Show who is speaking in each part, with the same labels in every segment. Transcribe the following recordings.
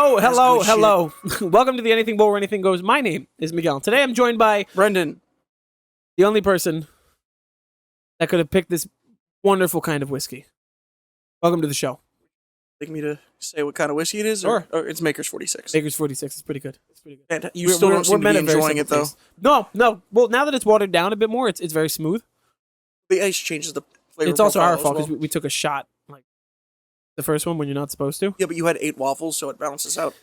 Speaker 1: Hello. Welcome to the Anything Bowl Where Anything Goes. My name is Miguel. Today I'm joined by
Speaker 2: Brendan.
Speaker 1: The only person that could have picked this wonderful kind of whiskey. Welcome to the show.
Speaker 2: Like me to say what kind of whiskey it is?
Speaker 1: Sure.
Speaker 2: Or it's Maker's 46.
Speaker 1: Maker's 46 is pretty good.
Speaker 2: And you still don't seem to be enjoying it, though.
Speaker 1: No. Well, now that it's watered down a bit more, it's very smooth.
Speaker 2: The ice changes the flavor.
Speaker 1: It's also our fault
Speaker 2: because
Speaker 1: we took a shot, like the first one when you're not supposed to.
Speaker 2: Yeah, but you had 8 waffles, so it balances out.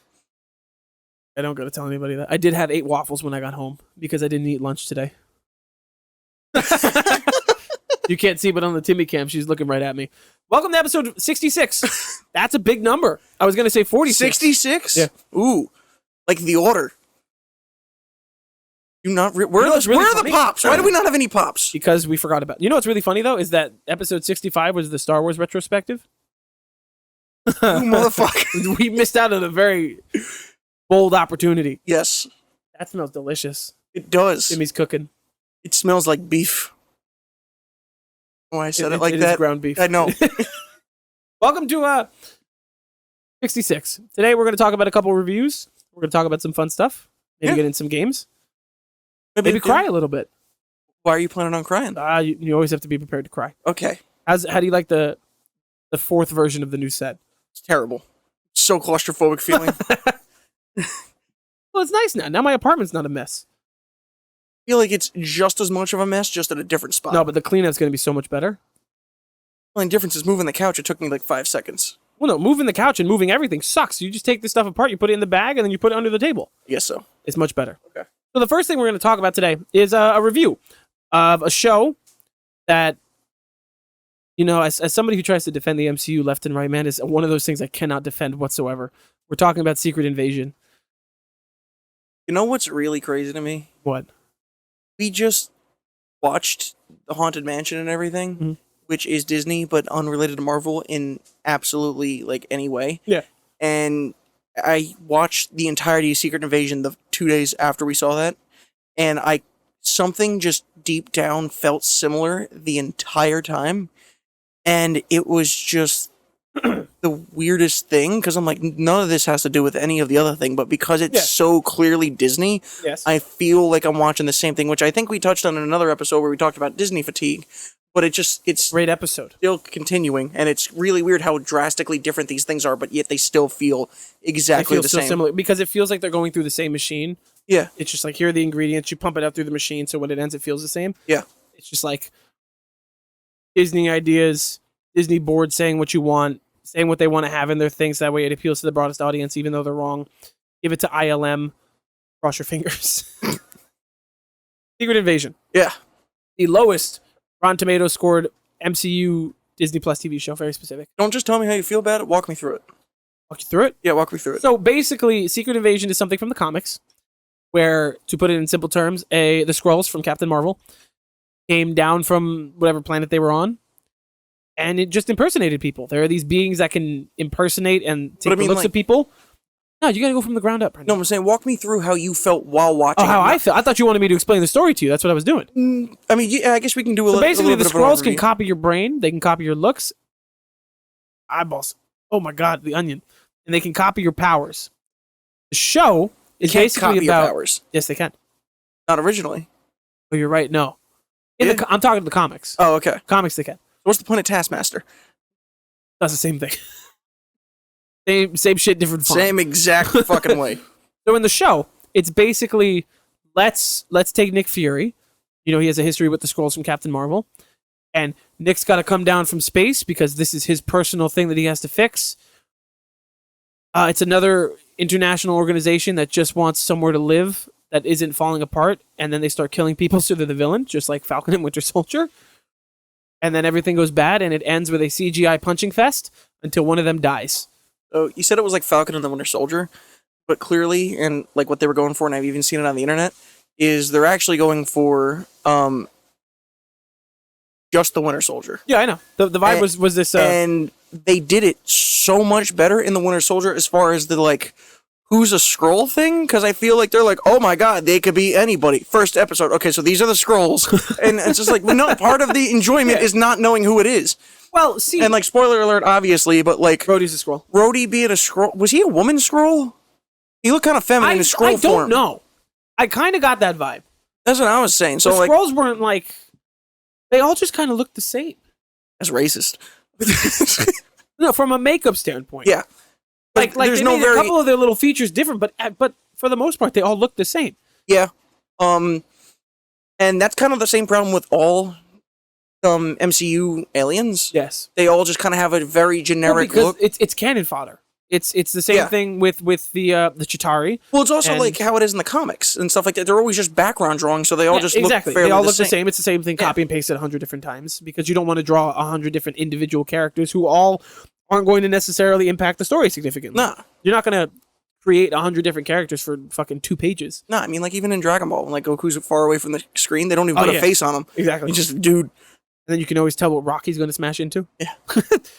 Speaker 1: I don't go to tell anybody that. I did have 8 waffles when I got home because I didn't eat lunch today. You can't see, but on the Timmy cam, she's looking right at me. Welcome to episode 66. That's a big number. I was going to say 46.
Speaker 2: 66?
Speaker 1: Yeah.
Speaker 2: Ooh. Like the order. Where are the pops? Why do we not have any pops?
Speaker 1: Because we forgot about it. You know what's really funny, though, is that episode 65 was the Star Wars retrospective.
Speaker 2: You motherfucker.
Speaker 1: We missed out on a very bold opportunity.
Speaker 2: Yes.
Speaker 1: That smells delicious.
Speaker 2: It does.
Speaker 1: Timmy's cooking.
Speaker 2: It smells like beef. Why I said it like
Speaker 1: that?
Speaker 2: It
Speaker 1: is ground beef.
Speaker 2: I know.
Speaker 1: Welcome to 66. Today we're going to talk about a couple reviews. We're going to talk about some fun stuff. Maybe get in some games. Maybe cry a little bit.
Speaker 2: Why are you planning on crying?
Speaker 1: You always have to be prepared to cry.
Speaker 2: Okay.
Speaker 1: How do you like the fourth version of the new set?
Speaker 2: It's terrible. So claustrophobic feeling.
Speaker 1: Well, it's nice now. Now my apartment's not a mess.
Speaker 2: I feel like it's just as much of a mess, just at a different spot.
Speaker 1: No, but the cleanup's going to be so much better.
Speaker 2: The only difference is moving the couch. It took me like 5 seconds.
Speaker 1: Well, no, moving the couch and moving everything sucks. You just take this stuff apart, you put it in the bag, and then you put it under the table.
Speaker 2: I guess so.
Speaker 1: It's much better.
Speaker 2: Okay.
Speaker 1: So the first thing we're going to talk about today is a review of a show that, you know, as somebody who tries to defend the MCU left and right, man, is one of those things I cannot defend whatsoever. We're talking about Secret Invasion.
Speaker 2: You know what's really crazy to me?
Speaker 1: What?
Speaker 2: We just watched The Haunted Mansion and everything, which is Disney, but unrelated to Marvel in absolutely, like, any way.
Speaker 1: Yeah.
Speaker 2: And I watched the entirety of Secret Invasion the 2 days after we saw that, and something just deep down felt similar the entire time, and it was just the weirdest thing, because I'm like, none of this has to do with any of the other thing, but because it's so clearly Disney,
Speaker 1: yes,
Speaker 2: I feel like I'm watching the same thing, which I think we touched on in another episode where we talked about Disney fatigue, but it's
Speaker 1: great episode.
Speaker 2: Still continuing, and it's really weird how drastically different these things are, but yet they still feel exactly the same.
Speaker 1: Similar, because it feels like they're going through the same machine.
Speaker 2: Yeah.
Speaker 1: It's just like, here are the ingredients, you pump it out through the machine, so when it ends, it feels the same.
Speaker 2: Yeah.
Speaker 1: It's just like Disney ideas, Disney board saying what you want, saying what they want to have in their things, that way it appeals to the broadest audience, even though they're wrong. Give it to ILM. Cross your fingers. Secret Invasion.
Speaker 2: Yeah.
Speaker 1: The lowest Rotten Tomatoes scored MCU Disney Plus TV show, very specific.
Speaker 2: Don't just tell me how you feel about it, walk me through it.
Speaker 1: Walk you through it?
Speaker 2: Yeah, walk me through it.
Speaker 1: So basically, Secret Invasion is something from the comics, where, to put it in simple terms, the Skrulls from Captain Marvel came down from whatever planet they were on, and it just impersonated people. There are these beings that can impersonate and take the looks of people. No, you gotta go from the ground up.
Speaker 2: No, I'm saying walk me through how you felt while watching.
Speaker 1: Oh, how I felt. I thought you wanted me to explain the story to you. That's what I was doing.
Speaker 2: I mean, yeah, I guess we can do a little.
Speaker 1: Basically, the Skrulls can
Speaker 2: overview.
Speaker 1: copy your brain. They can copy your looks, eyeballs. Oh my God, the onion, and they can copy your powers. The show is basically
Speaker 2: copy
Speaker 1: about
Speaker 2: your powers.
Speaker 1: Yes, they can.
Speaker 2: Not originally.
Speaker 1: Oh, you're right. No,
Speaker 2: Yeah.
Speaker 1: I'm talking the comics.
Speaker 2: Oh, okay.
Speaker 1: Comics, they can.
Speaker 2: What's the point of Taskmaster?
Speaker 1: That's the same thing. Same shit, different font.
Speaker 2: Same exact fucking way.
Speaker 1: So in the show, it's basically let's take Nick Fury. You know, he has a history with the Skrulls from Captain Marvel, and Nick's got to come down from space because this is his personal thing that he has to fix. It's another international organization that just wants somewhere to live that isn't falling apart, and then they start killing people, so they're the villain, just like Falcon and Winter Soldier. And then everything goes bad, and it ends with a CGI punching fest until one of them dies.
Speaker 2: So you said it was like Falcon and the Winter Soldier, but clearly, and like what they were going for, and I've even seen it on the internet, is they're actually going for just the Winter Soldier.
Speaker 1: Yeah, I know. The vibe was this...
Speaker 2: and they did it so much better in the Winter Soldier as far as the, like, who's a Skrull thing? Because I feel like they're like, oh my God, they could be anybody. First episode, okay, so these are the Skrulls. And it's just like, no, part of the enjoyment is not knowing who it is.
Speaker 1: Well, see,
Speaker 2: And like, spoiler alert, obviously, but like,
Speaker 1: Rhodey's a scroll.
Speaker 2: Rhodey being a scroll, was he a woman scroll? He looked kind of feminine in scroll
Speaker 1: I don't
Speaker 2: form.
Speaker 1: know. I kind of got that vibe.
Speaker 2: That's what I was saying. So
Speaker 1: The
Speaker 2: like,
Speaker 1: scrolls weren't like. They all just kind of looked the same.
Speaker 2: that's racist.
Speaker 1: No, from a makeup standpoint.
Speaker 2: Yeah.
Speaker 1: Like
Speaker 2: there's
Speaker 1: they
Speaker 2: no
Speaker 1: made a couple of their little features different, but for the most part, they all look the same.
Speaker 2: Yeah. And that's kind of the same problem with all MCU aliens.
Speaker 1: Yes.
Speaker 2: They all just kind of have a very generic
Speaker 1: because
Speaker 2: look.
Speaker 1: it's cannon fodder. It's the same thing with the Chitauri.
Speaker 2: Well, it's also
Speaker 1: and-
Speaker 2: like how it is in the comics and stuff like that. They're always just background drawings, so they all just
Speaker 1: exactly.
Speaker 2: look fairly
Speaker 1: They all
Speaker 2: the
Speaker 1: look the same. It's the same thing, copy and pasted 100 different times because you don't want to draw 100 different individual characters who all aren't going to necessarily impact the story significantly.
Speaker 2: Nah.
Speaker 1: You're not going to create 100 different characters for fucking 2 pages.
Speaker 2: No, I mean, like, even in Dragon Ball, when like Goku's far away from the screen, they don't even put a face on him.
Speaker 1: Exactly.
Speaker 2: He's just a dude.
Speaker 1: And then you can always tell what rock he's going to smash into.
Speaker 2: Yeah.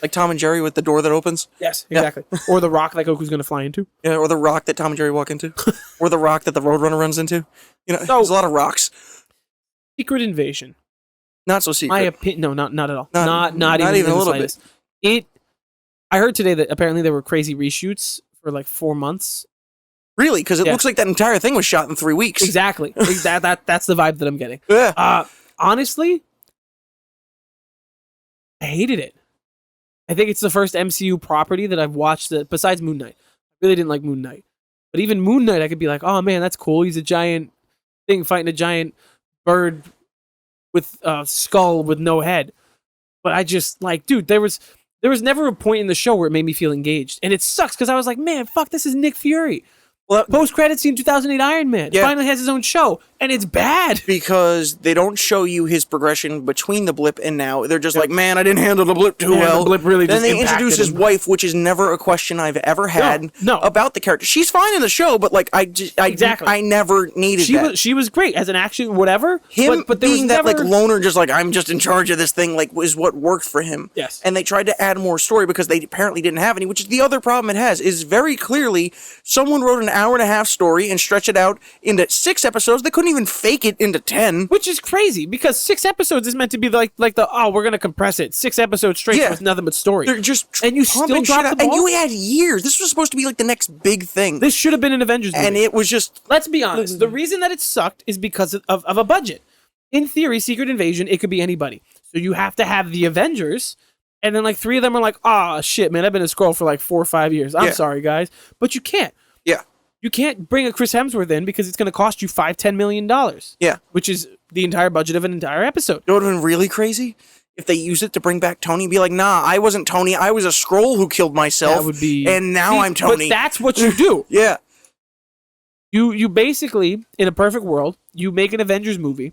Speaker 2: Like Tom and Jerry with the door that opens.
Speaker 1: Yes, exactly. Or the rock that Goku's going to fly into.
Speaker 2: Yeah, or the rock that Tom and Jerry walk into. Or the rock that the Roadrunner runs into. You know,
Speaker 1: So-
Speaker 2: there's a lot of rocks.
Speaker 1: Secret Invasion.
Speaker 2: Not so secret.
Speaker 1: My opinion, no, not at all.
Speaker 2: Not
Speaker 1: Not even
Speaker 2: even a
Speaker 1: in the
Speaker 2: little bit.
Speaker 1: slightest. I heard today that apparently there were crazy reshoots for like 4 months.
Speaker 2: Really? Because it
Speaker 1: Yeah.
Speaker 2: looks like that entire thing was shot in 3 weeks.
Speaker 1: Exactly. That's the vibe that I'm getting.
Speaker 2: Yeah.
Speaker 1: Honestly, I hated it. I think it's the first MCU property that I've watched that, besides Moon Knight. I really didn't like Moon Knight. But even Moon Knight, I could be like, oh man, that's cool. He's a giant thing fighting a giant bird with a skull with no head. But I just, like, dude, there was never a point in the show where it made me feel engaged. And it sucks because I was like, man, fuck, this is Nick Fury.
Speaker 2: Well,
Speaker 1: Post-credit scene 2008 Iron Man.
Speaker 2: Yeah.
Speaker 1: Finally has his own show. And it's bad.
Speaker 2: because they don't show you his progression between the blip and now. They're just like, man, I didn't handle the blip too
Speaker 1: Man,
Speaker 2: well.
Speaker 1: the blip really
Speaker 2: then
Speaker 1: just
Speaker 2: they
Speaker 1: impacted
Speaker 2: introduce his
Speaker 1: him.
Speaker 2: wife, which is never a question I've ever had
Speaker 1: No.
Speaker 2: about the character. She's fine in the show, but like
Speaker 1: Exactly.
Speaker 2: I never needed that.
Speaker 1: She was great as an action whatever.
Speaker 2: Him
Speaker 1: but there
Speaker 2: being
Speaker 1: was
Speaker 2: that
Speaker 1: never,
Speaker 2: like loner, just like I'm just in charge of this thing, like was what worked for him.
Speaker 1: Yes.
Speaker 2: And they tried to add more story because they apparently didn't have any, which is the other problem it has. Is very clearly someone wrote an hour-and-a-half story and stretched it out into 6 episodes. They couldn't even fake it into 10.
Speaker 1: which is crazy because 6 episodes is meant to be like the we're gonna compress it 6 episodes straight
Speaker 2: Yeah.
Speaker 1: with nothing but story.
Speaker 2: They're just
Speaker 1: And you
Speaker 2: pumping
Speaker 1: still
Speaker 2: shit
Speaker 1: dropped
Speaker 2: out.
Speaker 1: the
Speaker 2: And
Speaker 1: ball?
Speaker 2: you had years. This was supposed to be like the next big thing.
Speaker 1: This should have been an Avengers movie.
Speaker 2: And it was just
Speaker 1: Let's be honest. The reason that it sucked is because of a budget. In theory, Secret Invasion, it could be anybody. So you have to have the Avengers, and then like 3 of them are like, ah, shit, man, I've been a Skrull for like 4 or 5 years. I'm
Speaker 2: Yeah.
Speaker 1: sorry, guys. But you can't.
Speaker 2: yeah.
Speaker 1: You can't bring a Chris Hemsworth in because it's going to cost you $5-10 million.
Speaker 2: Yeah.
Speaker 1: Which is the entire budget of an entire episode.
Speaker 2: It would have been really crazy if they used it to bring back Tony and be like, nah, I wasn't Tony. I was a Skrull who killed myself.
Speaker 1: That would be.
Speaker 2: And now I'm Tony.
Speaker 1: But that's what you do.
Speaker 2: Yeah.
Speaker 1: You basically, in a perfect world, you make an Avengers movie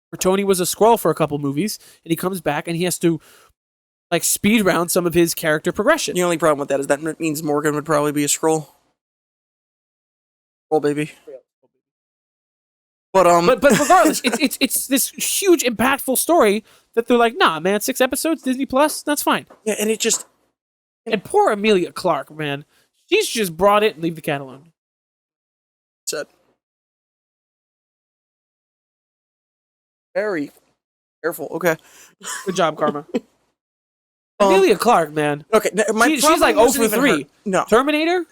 Speaker 1: where Tony was a Skrull for a couple movies, and he comes back and he has to like speed round some of his character progression.
Speaker 2: The only problem with that is that means Morgan would probably be a Skrull. Skrull baby. But
Speaker 1: But regardless, it's this huge impactful story that they're like, nah, man, 6 episodes, Disney Plus, that's fine.
Speaker 2: yeah, and it just
Speaker 1: And poor Amelia Clark, man, she's just brought it and leave the cat alone.
Speaker 2: said very careful. Okay.
Speaker 1: Good job, Karma. Amelia Clark, man,
Speaker 2: Okay. My
Speaker 1: she's
Speaker 2: problem
Speaker 1: like 0
Speaker 2: wasn't
Speaker 1: for
Speaker 2: even
Speaker 1: 3.
Speaker 2: her. No.
Speaker 1: Terminator.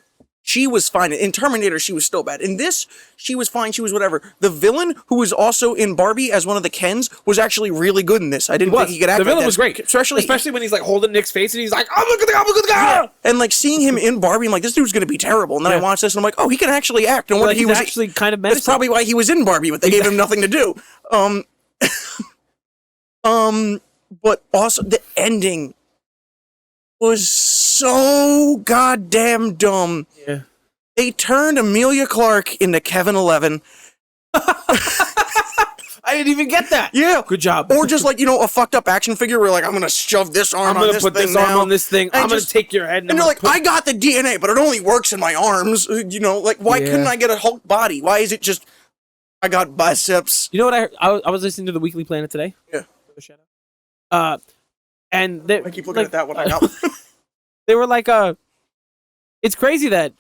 Speaker 2: She was fine. In Terminator, she was still bad. In this, she was fine. She was whatever. The villain, who was also in Barbie as one of the Kens, was actually really good in this. I didn't think he could act
Speaker 1: The
Speaker 2: like
Speaker 1: villain
Speaker 2: that.
Speaker 1: was great,
Speaker 2: Especially
Speaker 1: when he's like holding Nick's face and he's like, "I'm looking at the guy."
Speaker 2: and like seeing him in Barbie, I'm like, this dude's gonna be terrible. And then I
Speaker 1: Yeah.
Speaker 2: watched this and I'm like, oh, he can actually act. And what
Speaker 1: Like,
Speaker 2: he
Speaker 1: he's
Speaker 2: was
Speaker 1: actually kind of
Speaker 2: That's
Speaker 1: menacing.
Speaker 2: probably why he was in Barbie, but they gave him nothing to do. But also the ending was so goddamn dumb.
Speaker 1: Yeah.
Speaker 2: They turned Amelia Clark into Kevin 11.
Speaker 1: I didn't even get that.
Speaker 2: Yeah.
Speaker 1: Good job.
Speaker 2: Or just like, a fucked up action figure where like, I'm gonna shove this arm
Speaker 1: I'm
Speaker 2: on
Speaker 1: gonna
Speaker 2: this
Speaker 1: put
Speaker 2: thing
Speaker 1: this arm
Speaker 2: now.
Speaker 1: on this thing.
Speaker 2: And
Speaker 1: I'm gonna
Speaker 2: just-
Speaker 1: take your head.
Speaker 2: And they're like, I got the DNA, but it only works in my arms. Like, why
Speaker 1: Yeah.
Speaker 2: couldn't I get a Hulk body? Why is it just, I got biceps?
Speaker 1: You know what I heard? I was listening to the Weekly Planet today.
Speaker 2: Yeah.
Speaker 1: And they,
Speaker 2: I keep looking at that one. I know.
Speaker 1: they were like, it's crazy that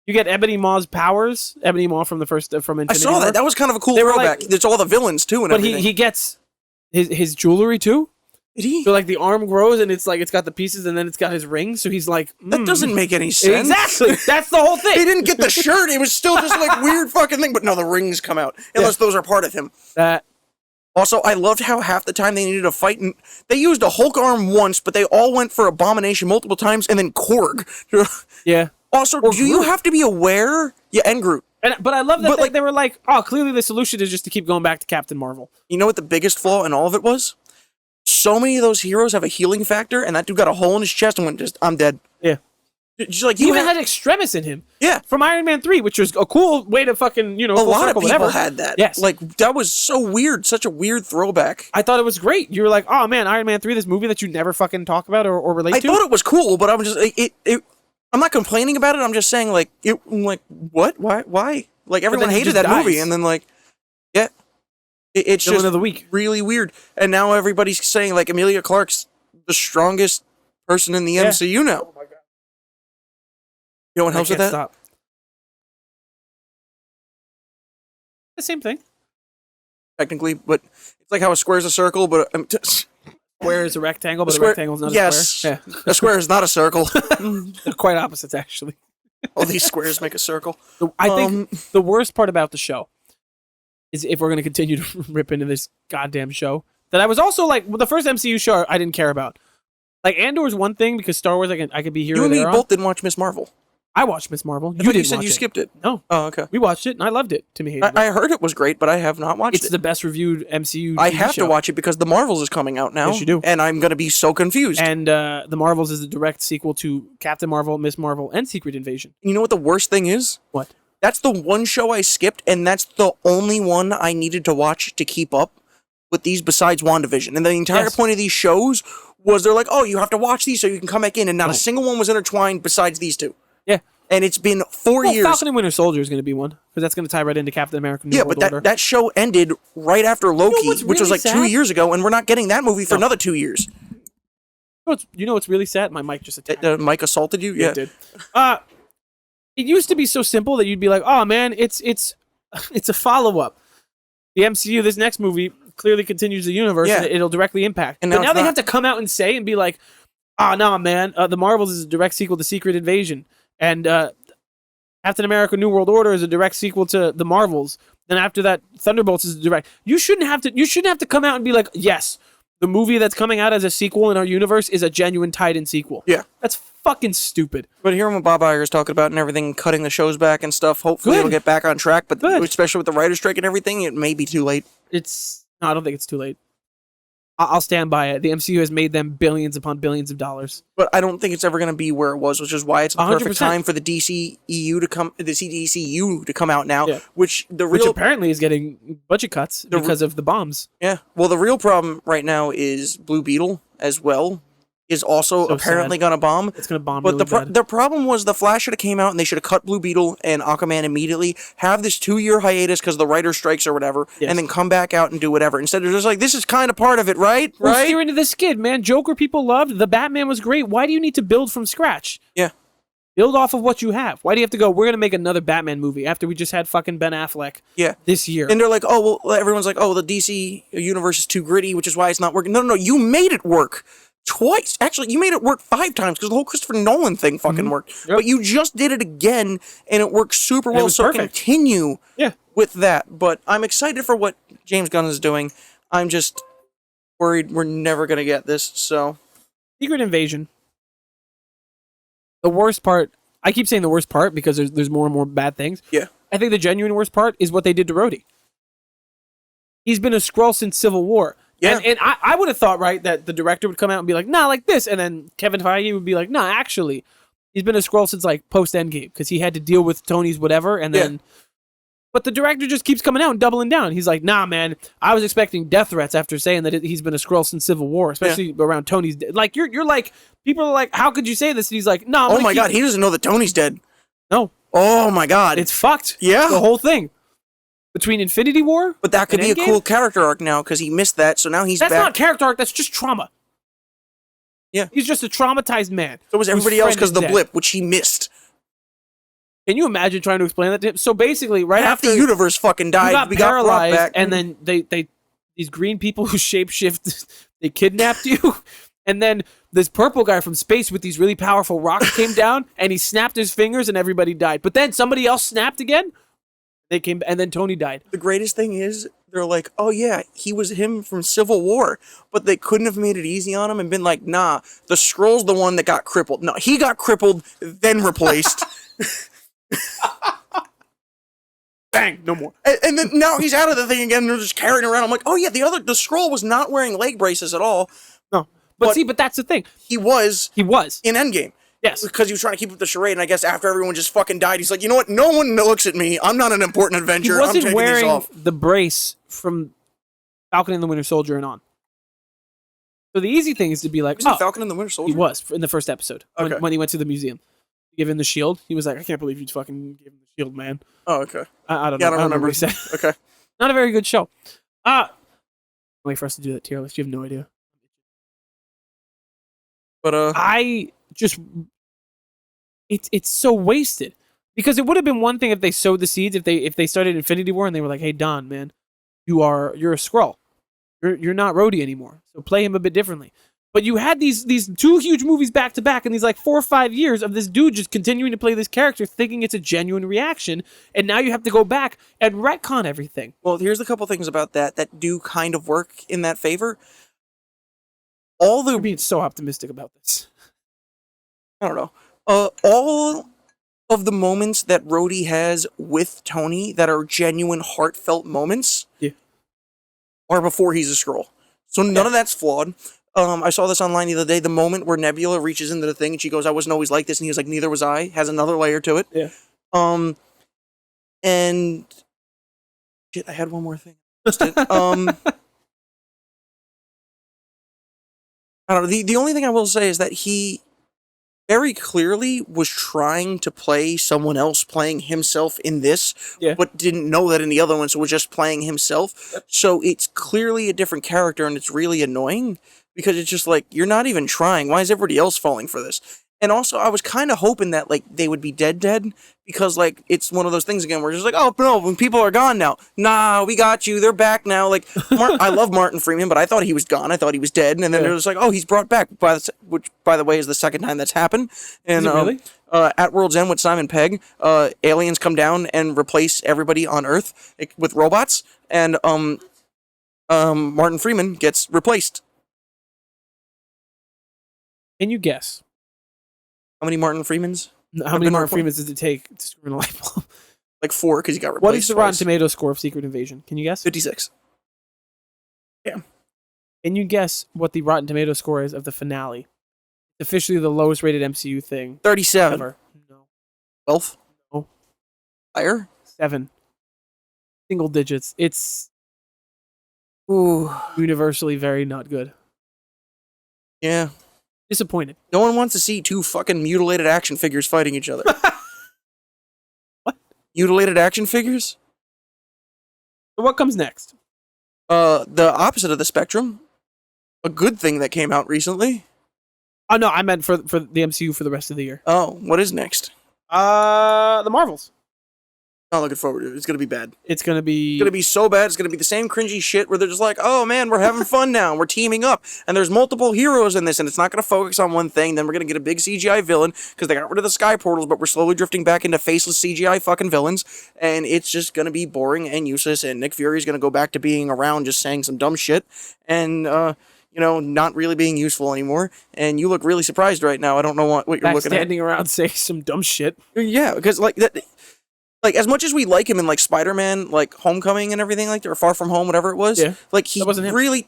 Speaker 1: you get Ebony Maw's powers. Ebony Maw from the first from
Speaker 2: I
Speaker 1: Infinity
Speaker 2: saw
Speaker 1: War.
Speaker 2: that. That was kind of a cool
Speaker 1: They were
Speaker 2: throwback.
Speaker 1: like-
Speaker 2: It's all the villains too and
Speaker 1: But
Speaker 2: everything.
Speaker 1: he gets his jewelry too.
Speaker 2: Did he?
Speaker 1: So like the arm grows and it's like it's got the pieces and then it's got his ring. So he's like,
Speaker 2: That doesn't make any sense.
Speaker 1: Exactly. That's the whole thing.
Speaker 2: He didn't get the shirt. It was still just like weird fucking thing. But no, the rings come out unless those are part of him. Also, I loved how half the time they needed to fight, and they used a Hulk arm once, but they all went for Abomination multiple times, and then Korg.
Speaker 1: Yeah.
Speaker 2: Also, do you have to be aware? Yeah, and Groot.
Speaker 1: But I love that they were like, oh, clearly the solution is just to keep going back to Captain Marvel.
Speaker 2: You know what the biggest flaw in all of it was? So many of those heroes have a healing factor, and that dude got a hole in his chest and went, I'm dead.
Speaker 1: Yeah.
Speaker 2: Just like
Speaker 1: He even had Extremis in him.
Speaker 2: Yeah.
Speaker 1: From Iron Man 3, which was a cool way to fucking,
Speaker 2: a lot of people had that.
Speaker 1: Yes.
Speaker 2: Like, that was so weird. Such a weird throwback.
Speaker 1: I thought it was great. You were like, oh man, Iron Man 3, this movie that you never fucking talk about or relate to.
Speaker 2: I thought it was cool, but I'm just, I'm not complaining about it. I'm just saying, like, what? Why? Like, everyone hated that movie, and then, like, yeah. It's
Speaker 1: Villain
Speaker 2: just
Speaker 1: of the week.
Speaker 2: Really weird. And now everybody's saying, like, Emilia Clarke's the strongest person in the MCU now. You know what helps with that?
Speaker 1: Stop. The same thing.
Speaker 2: Technically, but it's like how a square is a circle, but
Speaker 1: Square is a rectangle, but a rectangle is not a square.
Speaker 2: Yeah. A square is not a circle.
Speaker 1: They're quite opposites, actually.
Speaker 2: All these squares make a circle.
Speaker 1: I think the worst part about the show is, if we're going to continue to rip into this goddamn show, that I was also like, the first MCU show I didn't care about. Like, Andor is one thing because Star Wars, I could be here.
Speaker 2: You and me both didn't watch Miss Marvel.
Speaker 1: I watched Miss Marvel.
Speaker 2: You said you skipped it.
Speaker 1: No.
Speaker 2: Oh, okay.
Speaker 1: We watched it, and I loved it. Timmy hated it.
Speaker 2: I heard it was great, but I have not watched it.
Speaker 1: It's the best reviewed MCU
Speaker 2: I
Speaker 1: TV
Speaker 2: have
Speaker 1: show.
Speaker 2: to watch it because The Marvels is coming out now.
Speaker 1: Yes, you do.
Speaker 2: And I'm going to be so confused.
Speaker 1: And The Marvels is a direct sequel to Captain Marvel, Miss Marvel, and Secret Invasion.
Speaker 2: You know what the worst thing is?
Speaker 1: What?
Speaker 2: That's the one show I skipped, and that's the only one I needed to watch to keep up with these besides WandaVision. And the entire point of these shows was they're like, oh, you have to watch these so you can come back in, and not a single one was intertwined besides these two.
Speaker 1: Yeah.
Speaker 2: And it's been 4 years.
Speaker 1: Falcon and Winter Soldier is going to be one, because that's going to tie right into Captain America New World Order.
Speaker 2: But that show ended right after Loki, which was like 2 years ago, and we're not getting that movie for another 2 years.
Speaker 1: You know what's really sad? My mic just attacked.
Speaker 2: Mike assaulted you? Yeah.
Speaker 1: It did. It used to be so simple that you'd be like, oh man, it's a follow-up. The MCU, this next movie, clearly continues the universe, and it'll directly impact. But now they have to come out and say and be like, no, man, The Marvels is a direct sequel to Secret Invasion. And Captain America New World Order is a direct sequel to The Marvels. Then after that, Thunderbolts is a direct. You shouldn't have to come out and be like, yes, the movie that's coming out as a sequel in our universe is a genuine tied-in sequel.
Speaker 2: Yeah.
Speaker 1: That's fucking stupid.
Speaker 2: But hearing what Bob Iger's talking about and everything, cutting the shows back and stuff, hopefully it'll get back on track. But especially with the writer's strike and everything, it may be too late.
Speaker 1: No, I don't think it's too late. I'll stand by it. The MCU has made them billions upon billions of dollars.
Speaker 2: But I don't think it's ever going to be where it was, which is why it's a perfect
Speaker 1: 100%.
Speaker 2: time for the DCEU to come out now, which
Speaker 1: apparently is getting budget cuts because of the bombs.
Speaker 2: Yeah. Well, the real problem right now is Blue Beetle as well is also apparently going to bomb.
Speaker 1: It's going to bomb.
Speaker 2: But
Speaker 1: really
Speaker 2: the problem was the Flash should have came out and they should have cut Blue Beetle and Aquaman immediately, have this 2-year hiatus because the writer strikes or whatever, and then come back out and do whatever. Instead of just like, this is kind of part of it, right?
Speaker 1: We're steering to the skid, man. Joker people loved. The Batman was great. Why do you need to build from scratch?
Speaker 2: Yeah.
Speaker 1: Build off of what you have. Why do you have to go, we're going to make another Batman movie after we just had fucking Ben Affleck this year?
Speaker 2: And they're like, oh, well, everyone's like, oh, the DC universe is too gritty, which is why it's not working. No, you made it work. Twice. Actually, you made it work 5 times because the whole Christopher Nolan thing fucking worked. Yep. But you just did it again, and it worked super well. So continue with that. But I'm excited for what James Gunn is doing. I'm just worried we're never going to get this. So,
Speaker 1: Secret Invasion. The worst part, I keep saying the worst part because there's more and more bad things.
Speaker 2: Yeah.
Speaker 1: I think the genuine worst part is what they did to Rhodey. He's been a Skrull since Civil War. Yeah. And I would have thought, right, that the director would come out and be like, nah, like this. And then Kevin Feige would be like, nah, actually, he's been a Skrull since, like, post-Endgame because he had to deal with Tony's whatever. And then, but the director just keeps coming out and doubling down. He's like, nah, man, I was expecting death threats after saying that he's been a Skrull since Civil War, especially around Tony's death. Like, you're like, people are like, how could you say this? And he's like, no.
Speaker 2: Oh, my God, he doesn't know that Tony's dead.
Speaker 1: No.
Speaker 2: Oh, my God.
Speaker 1: It's fucked.
Speaker 2: Yeah.
Speaker 1: The whole thing. Between Infinity War,
Speaker 2: but that could be a cool character arc now because he missed that, so now he's back.
Speaker 1: That's not character arc. That's just trauma.
Speaker 2: Yeah,
Speaker 1: he's just a traumatized man.
Speaker 2: So was everybody else because of the blip, which he missed.
Speaker 1: Can you imagine trying to explain that to him? So basically, right
Speaker 2: half
Speaker 1: after
Speaker 2: the universe fucking died,
Speaker 1: we got paralyzed,
Speaker 2: back.
Speaker 1: And then they these green people who shapeshift, They kidnapped you. And then this purple guy from space with these really powerful rocks came down, and he snapped his fingers, and everybody died. But then somebody else snapped again. They came, and then Tony died.
Speaker 2: The greatest thing is they're like, oh yeah, he was him from Civil War, but they couldn't have made it easy on him and been like, nah, the Skrull's the one that got crippled. No, he got crippled, then replaced.
Speaker 1: Bang, no more.
Speaker 2: And then now he's out of the thing again, and they're just carrying around. I'm like, oh yeah, the Skrull was not wearing leg braces at all.
Speaker 1: No. But that's the thing.
Speaker 2: He was
Speaker 1: in
Speaker 2: Endgame.
Speaker 1: Yes.
Speaker 2: Because he was trying to keep up the charade, and I guess after everyone just fucking died, he's like, you know what? No one looks at me. I'm not an important
Speaker 1: He
Speaker 2: Avenger. I'm
Speaker 1: wasn't
Speaker 2: taking
Speaker 1: wearing
Speaker 2: this off.
Speaker 1: the brace from Falcon and the Winter Soldier and on. So the easy thing is to be like,
Speaker 2: Was he Falcon and the Winter Soldier?
Speaker 1: He was in the first episode
Speaker 2: Okay.
Speaker 1: when he went to the museum. To give him the shield. He was like, I can't believe you fucking gave him the shield, man.
Speaker 2: Oh, okay.
Speaker 1: I don't
Speaker 2: Yeah,
Speaker 1: know.
Speaker 2: I don't remember.
Speaker 1: What he said.
Speaker 2: Okay.
Speaker 1: Not a very good show. Wait for us to do that tier list. You have no idea.
Speaker 2: But
Speaker 1: I just it's so wasted because it would have been one thing if they sowed the seeds, if they started Infinity War and they were like, hey Don, man, you're a Skrull, you're not Rhodey anymore, so play him a bit differently. But you had these two huge movies back to back in these like 4 or 5 years of this dude just continuing to play this character, thinking it's a genuine reaction, and now you have to go back and retcon everything.
Speaker 2: well, here's a couple things about that do kind of work in that favor. All the
Speaker 1: You're being so optimistic about this.
Speaker 2: I don't know. All of the moments that Rhodey has with Tony that are genuine, heartfelt moments are before he's a Skrull. So none of that's flawed. I saw this online the other day. The moment where Nebula reaches into the thing and she goes, I wasn't always like this. And he was like, neither was I. Has another layer to it.
Speaker 1: Yeah.
Speaker 2: And shit, I had one more thing. I don't know. The only thing I will say is that he very clearly was trying to play someone else playing himself in this, but didn't know that in the other one, so was just playing himself. Yep. So it's clearly a different character, and it's really annoying because it's just like, you're not even trying. Why is everybody else falling for this? And also, I was kind of hoping that like they would be dead, because like it's one of those things again where it's just like, oh no, when people are gone now, nah, we got you, they're back now. Like I love Martin Freeman, but I thought he was gone. I thought he was dead, and then they're just like, oh, he's brought back. Which, by the way, is the second time that's happened. And
Speaker 1: really?
Speaker 2: At World's End with Simon Pegg, aliens come down and replace everybody on Earth with robots, and Martin Freeman gets replaced.
Speaker 1: Can you guess?
Speaker 2: How many Martin Freemans?
Speaker 1: How many Martin Freemans does it take to screw in a light bulb?
Speaker 2: Like 4, because he got replaced.
Speaker 1: What is the Rotten Tomatoes score of Secret Invasion? Can you guess?
Speaker 2: 56. Yeah.
Speaker 1: Can you guess what the Rotten Tomatoes score is of the finale? It's officially the lowest rated MCU thing
Speaker 2: 37.
Speaker 1: ever. No.
Speaker 2: 12?
Speaker 1: No.
Speaker 2: Higher?
Speaker 1: 7. Single digits. It's
Speaker 2: Ooh.
Speaker 1: universally very not good.
Speaker 2: Yeah.
Speaker 1: Disappointed.
Speaker 2: No one wants to see 2 fucking mutilated action figures fighting each other.
Speaker 1: What?
Speaker 2: Mutilated action figures?
Speaker 1: So what comes next?
Speaker 2: The opposite of the spectrum. A good thing that came out recently.
Speaker 1: Oh no, I meant for the MCU for the rest of the year.
Speaker 2: Oh, what is next?
Speaker 1: The Marvels.
Speaker 2: Not looking forward to it. It's gonna be bad.
Speaker 1: It's gonna be
Speaker 2: So bad. It's gonna be the same cringy shit where they're just like, oh man, we're having fun now. We're teaming up. And there's multiple heroes in this, and it's not gonna focus on one thing. Then we're gonna get a big CGI villain because they got rid of the sky portals, but we're slowly drifting back into faceless CGI fucking villains. And it's just gonna be boring and useless, and Nick Fury's gonna go back to being around just saying some dumb shit and not really being useful anymore. And you look really surprised right now. I don't know what you're looking at.
Speaker 1: Standing around saying some dumb shit.
Speaker 2: Yeah, because like that. Like, as much as we like him in, like, Spider-Man, like, Homecoming and everything like that, or Far From Home, whatever it was, like, he
Speaker 1: wasn't him.
Speaker 2: really...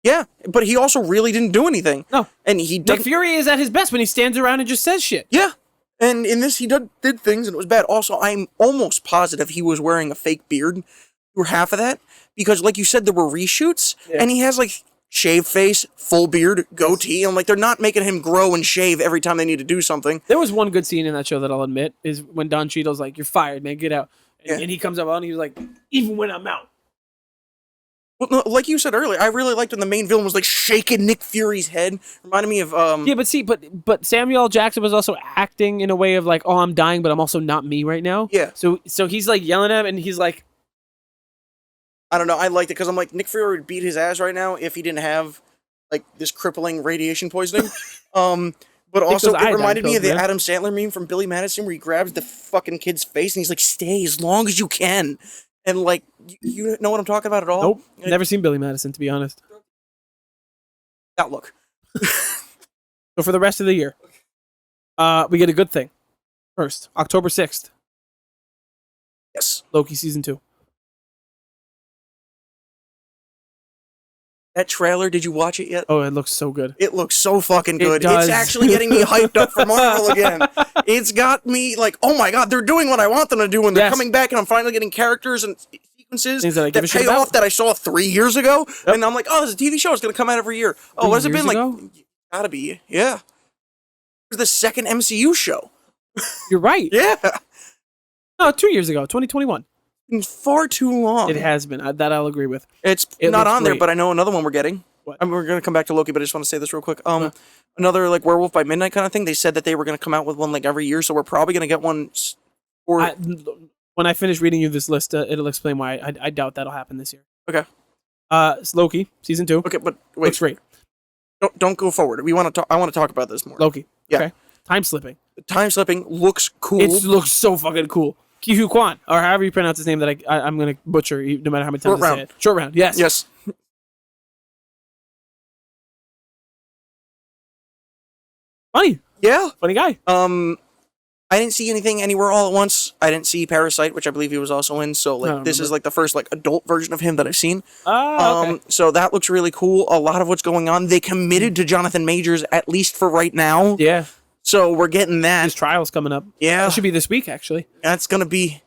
Speaker 2: Yeah, but he also really didn't do anything.
Speaker 1: No.
Speaker 2: And he
Speaker 1: Nick Fury is at his best when he stands around and just says shit.
Speaker 2: Yeah. And in this, he did things, and it was bad. Also, I'm almost positive he was wearing a fake beard for half of that, because, like you said, there were reshoots, and he has, like... Shave face, full beard, goatee. I'm like, they're not making him grow and shave every time they need to do something.
Speaker 1: There was one good scene in that show that I'll admit is when Don Cheadle's like, "You're fired, man. Get out." And he comes up and he was like, "Even when I'm out."
Speaker 2: Well, no, like you said earlier, I really liked when the main villain was like shaking Nick Fury's head. Reminded me of
Speaker 1: Yeah, but Samuel L. Jackson was also acting in a way of like, "Oh, I'm dying, but I'm also not me right now."
Speaker 2: Yeah.
Speaker 1: So he's like yelling at him, and he's like,
Speaker 2: I don't know. I liked it because I'm like, Nick Fury would beat his ass right now if he didn't have like this crippling radiation poisoning. But also it reminded me of the Adam Sandler meme from Billy Madison where he grabs the fucking kid's face and he's like, "Stay as long as you can." And like, you know what I'm talking about at all?
Speaker 1: Nope. Never seen Billy Madison, to be honest.
Speaker 2: Outlook.
Speaker 1: So for the rest of the year, we get a good thing. First, October 6th.
Speaker 2: Yes.
Speaker 1: Loki season 2.
Speaker 2: That trailer, did you watch it yet?
Speaker 1: Oh, it looks so good.
Speaker 2: It looks so fucking good.
Speaker 1: It does.
Speaker 2: It's actually getting me hyped up for Marvel again. It's got me like, oh my god, they're doing what I want them to do, and they're coming back, and I'm finally getting characters and sequences that pay off that I saw 3 years ago. Yep. And I'm like, oh, there's a TV show. It's going to come out every year. Oh, what has it been like? Gotta be, yeah. It was the second MCU show.
Speaker 1: You're right.
Speaker 2: Yeah.
Speaker 1: No, 2 years ago, 2021.
Speaker 2: It's far too long.
Speaker 1: It has been. That I'll agree with.
Speaker 2: It not on there, but I know another one we're getting.
Speaker 1: What?
Speaker 2: I mean, we're going to come back to Loki, but I just want to say this real quick. Another like Werewolf by Midnight kind of thing. They said that they were going to come out with one like every year, so we're probably going to get one.
Speaker 1: When I finish reading you this list, it'll explain why I doubt that'll happen this year.
Speaker 2: Okay.
Speaker 1: It's Loki season 2.
Speaker 2: Okay, but wait.
Speaker 1: Looks great.
Speaker 2: Don't go forward. We want to. I want to talk about this more.
Speaker 1: Loki.
Speaker 2: Yeah.
Speaker 1: Okay. Time slipping.
Speaker 2: Time slipping looks cool.
Speaker 1: It looks so fucking cool. Ki-Hu Kwan, or however you pronounce his name that I'm going to butcher no matter how many times I say it. Short Round, yes.
Speaker 2: Yes.
Speaker 1: Funny.
Speaker 2: Yeah.
Speaker 1: Funny guy.
Speaker 2: I didn't see anything anywhere all at once. I didn't see Parasite, which I believe he was also in. So like this is like the first like adult version of him that I've seen.
Speaker 1: Okay.
Speaker 2: So that looks really cool. A lot of what's going on. They committed to Jonathan Majors at least for right now.
Speaker 1: Yeah.
Speaker 2: So we're getting that.
Speaker 1: His trial's coming up.
Speaker 2: Yeah.
Speaker 1: That should be this week, actually.
Speaker 2: That's gonna be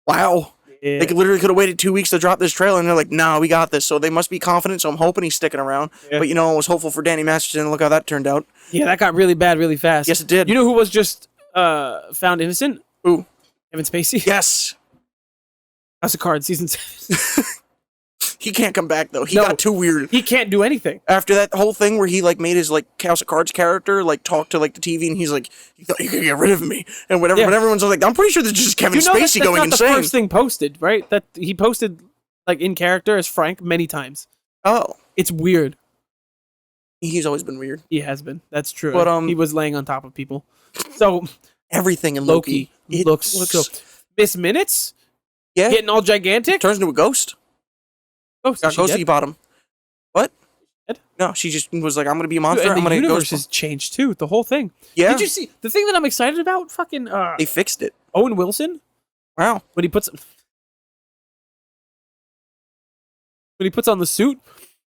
Speaker 2: wow.
Speaker 1: Yeah.
Speaker 2: They literally could have waited 2 weeks to drop this trailer, and they're like, "Nah, we got this." So they must be confident. So I'm hoping he's sticking around. Yeah. But I was hopeful for Danny Masterson. Look how that turned out.
Speaker 1: Yeah, that got really bad really fast.
Speaker 2: Yes, it did.
Speaker 1: You know who was just found innocent?
Speaker 2: Who?
Speaker 1: Kevin Spacey.
Speaker 2: Yes.
Speaker 1: House of Cards season 7.
Speaker 2: He can't come back though. He got too weird.
Speaker 1: He can't do anything
Speaker 2: after that whole thing where he like made his like House of Cards character like talk to like the TV, and he's like, "You thought you could get rid of me?" and whatever. Yeah. But everyone's like, "I'm pretty sure this is just Kevin Spacey going insane." That's not the
Speaker 1: first thing posted, right? That he posted like in character as Frank many times.
Speaker 2: Oh,
Speaker 1: it's weird.
Speaker 2: He's always been weird.
Speaker 1: He has been. That's true.
Speaker 2: But
Speaker 1: he was laying on top of people. So
Speaker 2: everything in Loki
Speaker 1: looks so. Miss Minutes,
Speaker 2: yeah,
Speaker 1: getting all gigantic,
Speaker 2: turns into a ghost.
Speaker 1: Ghost.
Speaker 2: Got ghosty bottom. What? No, she just was like, "I'm gonna be a monster."
Speaker 1: And the universe has changed too. The whole thing.
Speaker 2: Yeah.
Speaker 1: Did you see the thing that I'm excited about? Fucking.
Speaker 2: They fixed it.
Speaker 1: Owen Wilson.
Speaker 2: Wow.
Speaker 1: When he puts on the suit,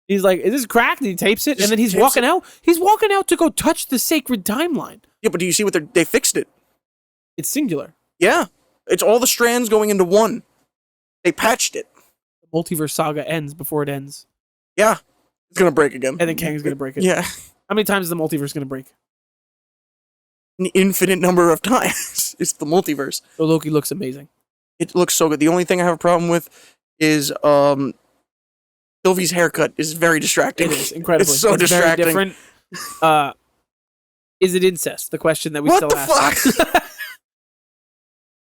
Speaker 1: he's like, "Is this cracked?" And he tapes it, and then he's walking out. He's walking out to go touch the sacred timeline.
Speaker 2: Yeah, but do you see what they fixed it?
Speaker 1: It's singular.
Speaker 2: Yeah, it's all the strands going into one. They patched it.
Speaker 1: The multiverse saga ends before it ends.
Speaker 2: Yeah, it's gonna break again.
Speaker 1: And then Kang's gonna break it.
Speaker 2: Yeah.
Speaker 1: How many times is the multiverse gonna break?
Speaker 2: An infinite number of times. It's the multiverse.
Speaker 1: So Loki looks amazing.
Speaker 2: It looks so good. The only thing I have a problem with is Sylvie's haircut is very distracting.
Speaker 1: It is incredibly.
Speaker 2: It's so distracting.
Speaker 1: Very different. Is it incest? The question that we still ask.
Speaker 2: What the fuck?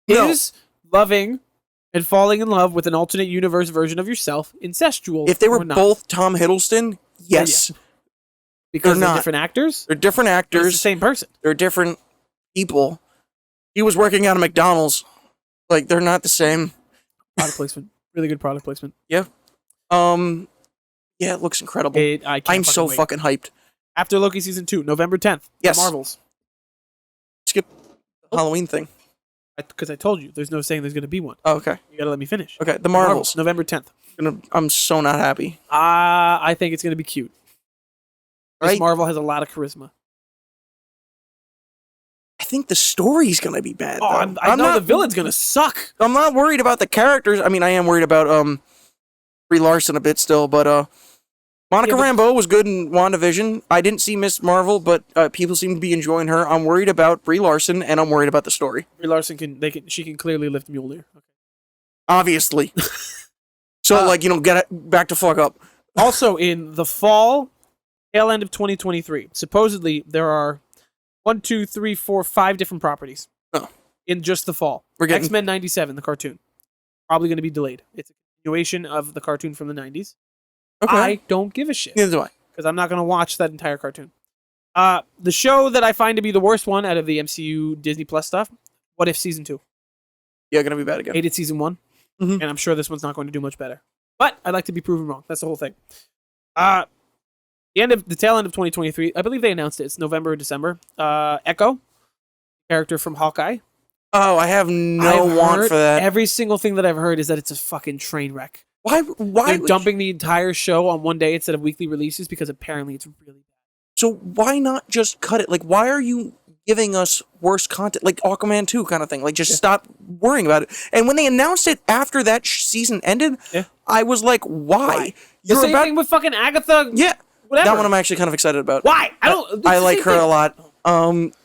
Speaker 1: Is loving and falling in love with an alternate universe version of yourself incestual?
Speaker 2: If they were both Tom Hiddleston, yes.
Speaker 1: Yeah. Because they're different actors?
Speaker 2: They're different actors.
Speaker 1: It's the same person.
Speaker 2: They're different people. He was working at a McDonald's. Like, they're not the same.
Speaker 1: Product placement. Really good product placement.
Speaker 2: Yeah. Yeah, it looks incredible. I'm so fucking hyped.
Speaker 1: After Loki season 2, November 10th.
Speaker 2: Yes.
Speaker 1: The Marvels.
Speaker 2: Skip the Halloween thing.
Speaker 1: Because I told you, there's no saying there's going to be one.
Speaker 2: Oh, okay.
Speaker 1: You got to let me finish.
Speaker 2: Okay, the Marvels.
Speaker 1: November 10th.
Speaker 2: I'm so not happy.
Speaker 1: I think it's going to be cute. This Marvel has a lot of charisma.
Speaker 2: I think the story's going to be bad.
Speaker 1: Oh, I know the villain's going to suck.
Speaker 2: I'm not worried about the characters. I mean, I am worried about Brie Larson a bit still, but Monica Rambeau was good in WandaVision. I didn't see Miss Marvel, but people seem to be enjoying her. I'm worried about Brie Larson, and I'm worried about the story.
Speaker 1: Brie Larson she can clearly lift Mjolnir. Okay.
Speaker 2: Obviously. So, get it back to fuck up.
Speaker 1: Also, in the fall, tail end of 2023, supposedly there are 5 different properties.
Speaker 2: Oh.
Speaker 1: In just the fall.
Speaker 2: We're getting
Speaker 1: X-Men 97, the cartoon. Probably going to be delayed. It's a continuation of the cartoon from the 90s. Okay. I don't give a shit.
Speaker 2: Neither do I.
Speaker 1: because I'm not going to watch that entire cartoon. The show that I find to be the worst one out of the MCU Disney Plus stuff, What If Season 2.
Speaker 2: Yeah, gonna be bad again.
Speaker 1: Hated Season 1, and I'm sure this one's not going to do much better. But I'd like to be proven wrong. That's the whole thing. The tail end of 2023, I believe they announced it. It's November or December. Echo, character from Hawkeye.
Speaker 2: Oh, I have no want for that.
Speaker 1: Every single thing that I've heard is that it's a fucking train wreck.
Speaker 2: Why?
Speaker 1: They're dumping the entire show on one day instead of weekly releases because apparently it's really bad.
Speaker 2: So why not just cut it? Like, why are you giving us worse content, like Aquaman 2 kind of thing? Like, just stop worrying about it. And when they announced it after that season ended, I was like, why?
Speaker 1: The same thing with fucking Agatha.
Speaker 2: Yeah.
Speaker 1: Whatever.
Speaker 2: That one I'm actually kind of excited about.
Speaker 1: Why?
Speaker 2: I like her a lot.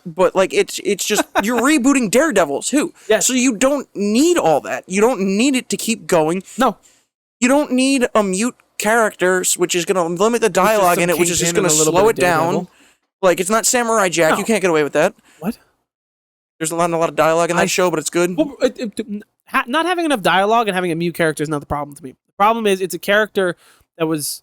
Speaker 2: But like it's just you're rebooting Daredevil too.
Speaker 1: Yes.
Speaker 2: So you don't need all that. You don't need it to keep going.
Speaker 1: No.
Speaker 2: You don't need a mute character, which is going to limit the dialogue in it, which is just going to slow it down. Like it's not Samurai Jack. You can't get away with that.
Speaker 1: What?
Speaker 2: There's not a lot of dialogue in that show, but it's good.
Speaker 1: Well, not having enough dialogue and having a mute character is not the problem to me. The problem is it's a character that was.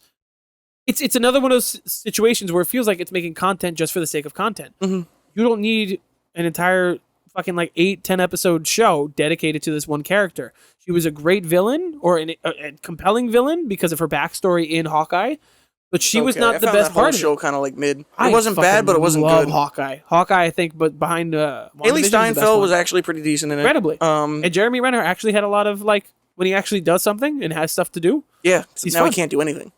Speaker 1: It's another one of those situations where it feels like it's making content just for the sake of content.
Speaker 2: Mm-hmm.
Speaker 1: You don't need an entire fucking like 8-10 episode show dedicated to this one character. She was a great villain or a compelling villain because of her backstory in Hawkeye, but she was not the best part of the
Speaker 2: show. Kind of like mid. It
Speaker 1: I
Speaker 2: wasn't bad, but it wasn't good.
Speaker 1: Hawkeye, I think, but behind
Speaker 2: Haley Steinfeld was actually pretty decent in it.
Speaker 1: Incredibly. And Jeremy Renner actually had a lot of like when he actually does something and has stuff to do.
Speaker 2: Yeah, now he can't do anything.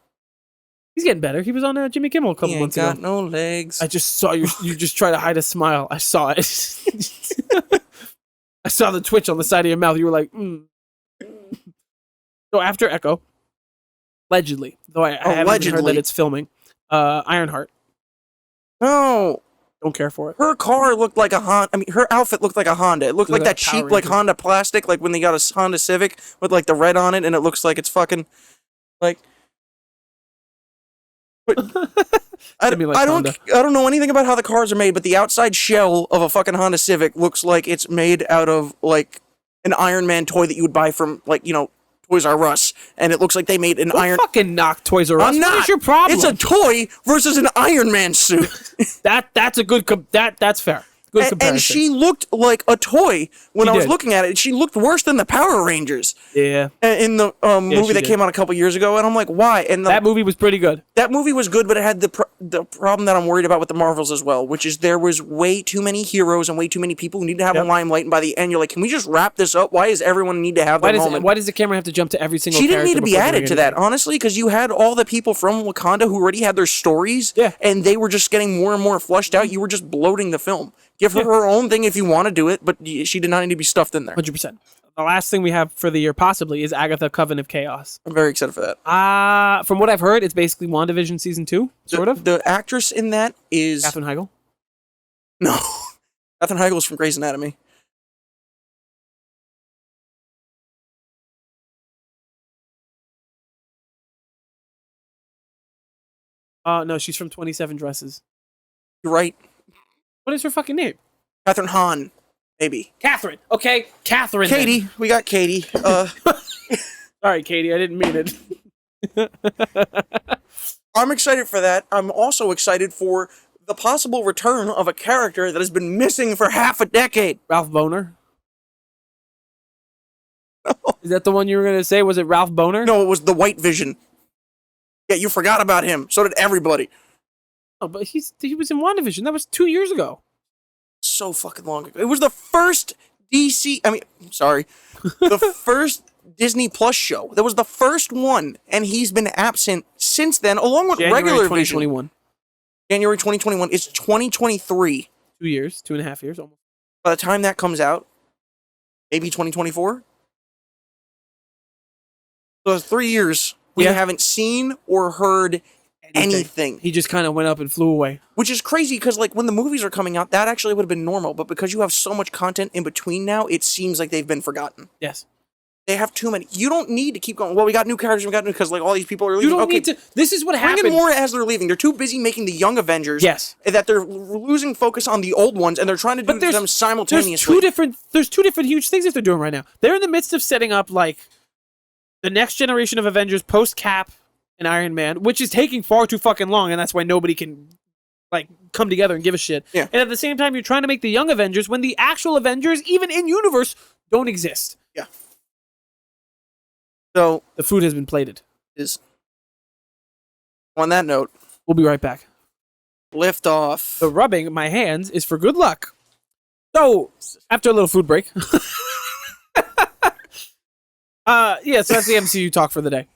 Speaker 1: He's getting better. He was on Jimmy Kimmel a couple months ago.
Speaker 2: He ain't got no legs.
Speaker 1: I just saw you. You just try to hide a smile. I saw it. I saw the twitch on the side of your mouth. You were like, So after Echo, allegedly, though I haven't heard that it's filming, Ironheart.
Speaker 2: No.
Speaker 1: Don't care for it.
Speaker 2: Her car looked like a Honda. I mean, her outfit looked like a Honda. It looked like that cheap, like Honda plastic, like when they got a Honda Civic with like the red on it, and it looks like it's fucking like. But I don't know anything about how the cars are made, but the outside shell of a fucking Honda Civic looks like it's made out of like an Iron Man toy that you would buy from like Toys R Us, and it looks like they made an Iron.
Speaker 1: Fucking knock Toys R Us.
Speaker 2: I'm not.
Speaker 1: What's your problem?
Speaker 2: It's a toy versus an Iron Man suit.
Speaker 1: That's a good. That's fair. Good comparison.
Speaker 2: And she looked like a toy when I was looking at it. She looked worse than the Power Rangers.
Speaker 1: Yeah.
Speaker 2: In the movie that came out a couple years ago, and I'm like, why? And
Speaker 1: that movie was pretty good.
Speaker 2: That movie was good, but it had the problem that I'm worried about with the Marvels as well, which is there was way too many heroes and way too many people who need to have a limelight, and by the end, you're like, can we just wrap this up? Why does everyone need to have their moment?
Speaker 1: Why does the camera have to jump to every single
Speaker 2: character?
Speaker 1: She
Speaker 2: didn't need to be added to that, honestly, because you had all the people from Wakanda who already had their stories, and they were just getting more and more flushed out. You were just bloating the film. Give her her own thing if you want to do it, but she did not need to be stuffed in there.
Speaker 1: 100%. The last thing we have for the year, possibly, is Agatha Coven of Chaos.
Speaker 2: I'm very excited for that.
Speaker 1: From what I've heard, it's basically WandaVision Season 2, sort of.
Speaker 2: The actress in that is...
Speaker 1: Katherine Heigl?
Speaker 2: No. Katherine Heigl is from Grey's Anatomy.
Speaker 1: No, she's from 27 Dresses.
Speaker 2: You're right.
Speaker 1: What is her fucking name?
Speaker 2: Katherine Hahn, maybe.
Speaker 1: Catherine. Okay, Catherine.
Speaker 2: Katie.
Speaker 1: Then.
Speaker 2: We got Katie.
Speaker 1: Sorry, Katie. I didn't mean it.
Speaker 2: I'm excited for that. I'm also excited for the possible return of a character that has been missing for half a decade.
Speaker 1: Ralph Boner? No. Is that the one you were going to say? Was it Ralph Boner?
Speaker 2: No, it was the White Vision. Yeah, you forgot about him. So did everybody.
Speaker 1: Oh, but he was in WandaVision. That was 2 years ago.
Speaker 2: So fucking long ago. It was the first the first Disney Plus show. That was the first one, and he's been absent since then, along with regular
Speaker 1: 2021.
Speaker 2: Vision. January 2021. It's 2023.
Speaker 1: 2 years, 2.5 years almost.
Speaker 2: By the time that comes out, maybe 2024. So it's 3 years. We haven't seen or heard anything.
Speaker 1: He just kind of went up and flew away.
Speaker 2: Which is crazy because, like, when the movies are coming out, that actually would have been normal. But because you have so much content in between now, it seems like they've been forgotten.
Speaker 1: Yes.
Speaker 2: They have too many. You don't need to keep going. Well, we got new characters. We got new because, like, all these people are leaving.
Speaker 1: You don't need to. This is what happened.
Speaker 2: Bring in more as they're leaving. They're too busy making the young Avengers.
Speaker 1: Yes.
Speaker 2: That they're losing focus on the old ones, and they're trying to do them simultaneously.
Speaker 1: There's two different huge things that they're doing right now. They're in the midst of setting up, like, the next generation of Avengers post-Cap and Iron Man, which is taking far too fucking long, and that's why nobody can like come together and give a shit.
Speaker 2: Yeah.
Speaker 1: And at the same time, you're trying to make the Young Avengers when the actual Avengers, even in universe, don't exist.
Speaker 2: Yeah. So
Speaker 1: The food has been plated.
Speaker 2: is on that note,
Speaker 1: We'll be right back.
Speaker 2: lift off.
Speaker 1: The rubbing my hands is for good luck. So, after a little food break. Yeah, so that's the MCU talk for the day.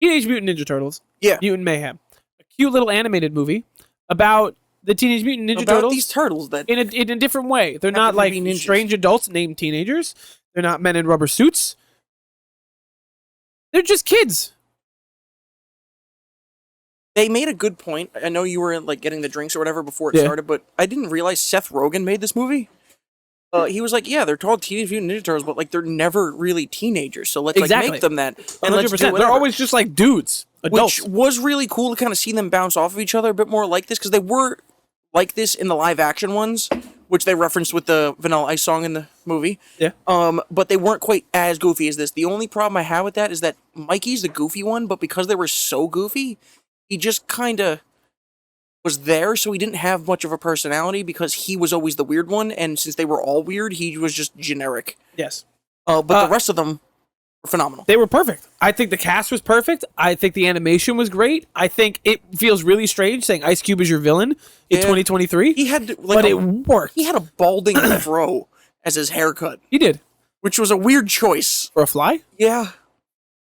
Speaker 1: Teenage Mutant Ninja Turtles.
Speaker 2: Yeah.
Speaker 1: Mutant Mayhem. A cute little animated movie about the Teenage Mutant Ninja
Speaker 2: About
Speaker 1: Turtles
Speaker 2: these turtles that
Speaker 1: in a different way. They're not
Speaker 2: Happen to
Speaker 1: like
Speaker 2: be ninjas.
Speaker 1: strange adults named teenagers. They're not men in rubber suits. They're just kids.
Speaker 2: they made a good point. I know you were like getting the drinks or whatever before it
Speaker 1: Yeah.
Speaker 2: started, but I didn't realize Seth Rogen made this movie. He was like, yeah, they're called Teenage Mutant Ninja Turtles, but like they're never really teenagers. So let's
Speaker 1: Exactly.
Speaker 2: like make them that, and let's do
Speaker 1: 100%. They're
Speaker 2: whatever.
Speaker 1: always just like dudes. Adults.
Speaker 2: Which was really cool to kind of see them bounce off of each other a bit more like this, because they were like this in the live action ones, which they referenced with the Vanilla Ice song in the movie.
Speaker 1: Yeah.
Speaker 2: But they weren't quite as goofy as this. The only problem I had with that is that Mikey's the goofy one, but because they were so goofy, he just kind of was there, so he didn't have much of a personality because he was always the weird one, and since they were all weird, he was just generic.
Speaker 1: Yes.
Speaker 2: But the rest of them were phenomenal.
Speaker 1: They were perfect. I think the cast was perfect. I think the animation was great. I think it feels really strange saying Ice Cube is your villain in
Speaker 2: Yeah.
Speaker 1: 2023.
Speaker 2: He had like
Speaker 1: but it worked.
Speaker 2: he had a balding fro as his haircut,
Speaker 1: He did.
Speaker 2: which was a weird choice.
Speaker 1: For a fly?
Speaker 2: Yeah.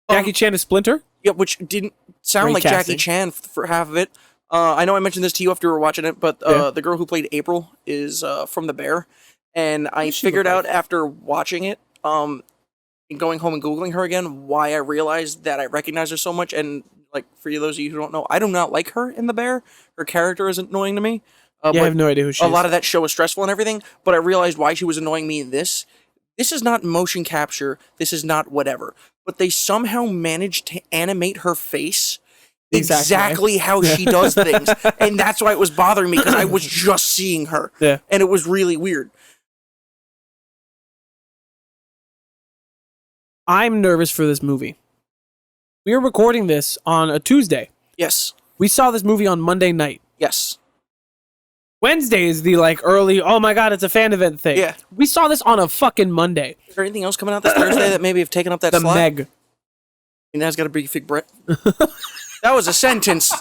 Speaker 1: Jackie Chan is Splinter?
Speaker 2: Yeah, which didn't sound
Speaker 1: Great
Speaker 2: like
Speaker 1: casting.
Speaker 2: Jackie Chan for half of it. I know I mentioned this to you after we were watching it, but
Speaker 1: Yeah.
Speaker 2: the girl who played April is from The Bear, and I
Speaker 1: she
Speaker 2: figured
Speaker 1: look
Speaker 2: out after watching it, and going home and googling her again, why I realized that I recognize her so much. And like for those of you who don't know, I do not like her in The Bear. Her character is annoying to me.
Speaker 1: Yeah, I
Speaker 2: but
Speaker 1: have no idea who she
Speaker 2: a
Speaker 1: is.
Speaker 2: lot of that show is stressful and everything, but I realized why she was annoying me in this. This is not motion capture. This is not whatever. But they somehow managed to animate her face
Speaker 1: The exact
Speaker 2: exactly how she does things. And that's why it was bothering me, because I was just seeing her.
Speaker 1: Yeah.
Speaker 2: And it was really weird.
Speaker 1: I'm nervous for this movie. We are recording this on a Tuesday.
Speaker 2: Yes.
Speaker 1: We saw this movie on Monday night.
Speaker 2: Yes.
Speaker 1: Wednesday is the like early, oh my god, it's a fan event thing.
Speaker 2: Yeah.
Speaker 1: We saw this on a fucking Monday.
Speaker 2: Is there anything else coming out this Thursday that maybe have taken up that
Speaker 1: The
Speaker 2: slot?
Speaker 1: Meg.
Speaker 2: And that's got a big Brett. That was a sentence.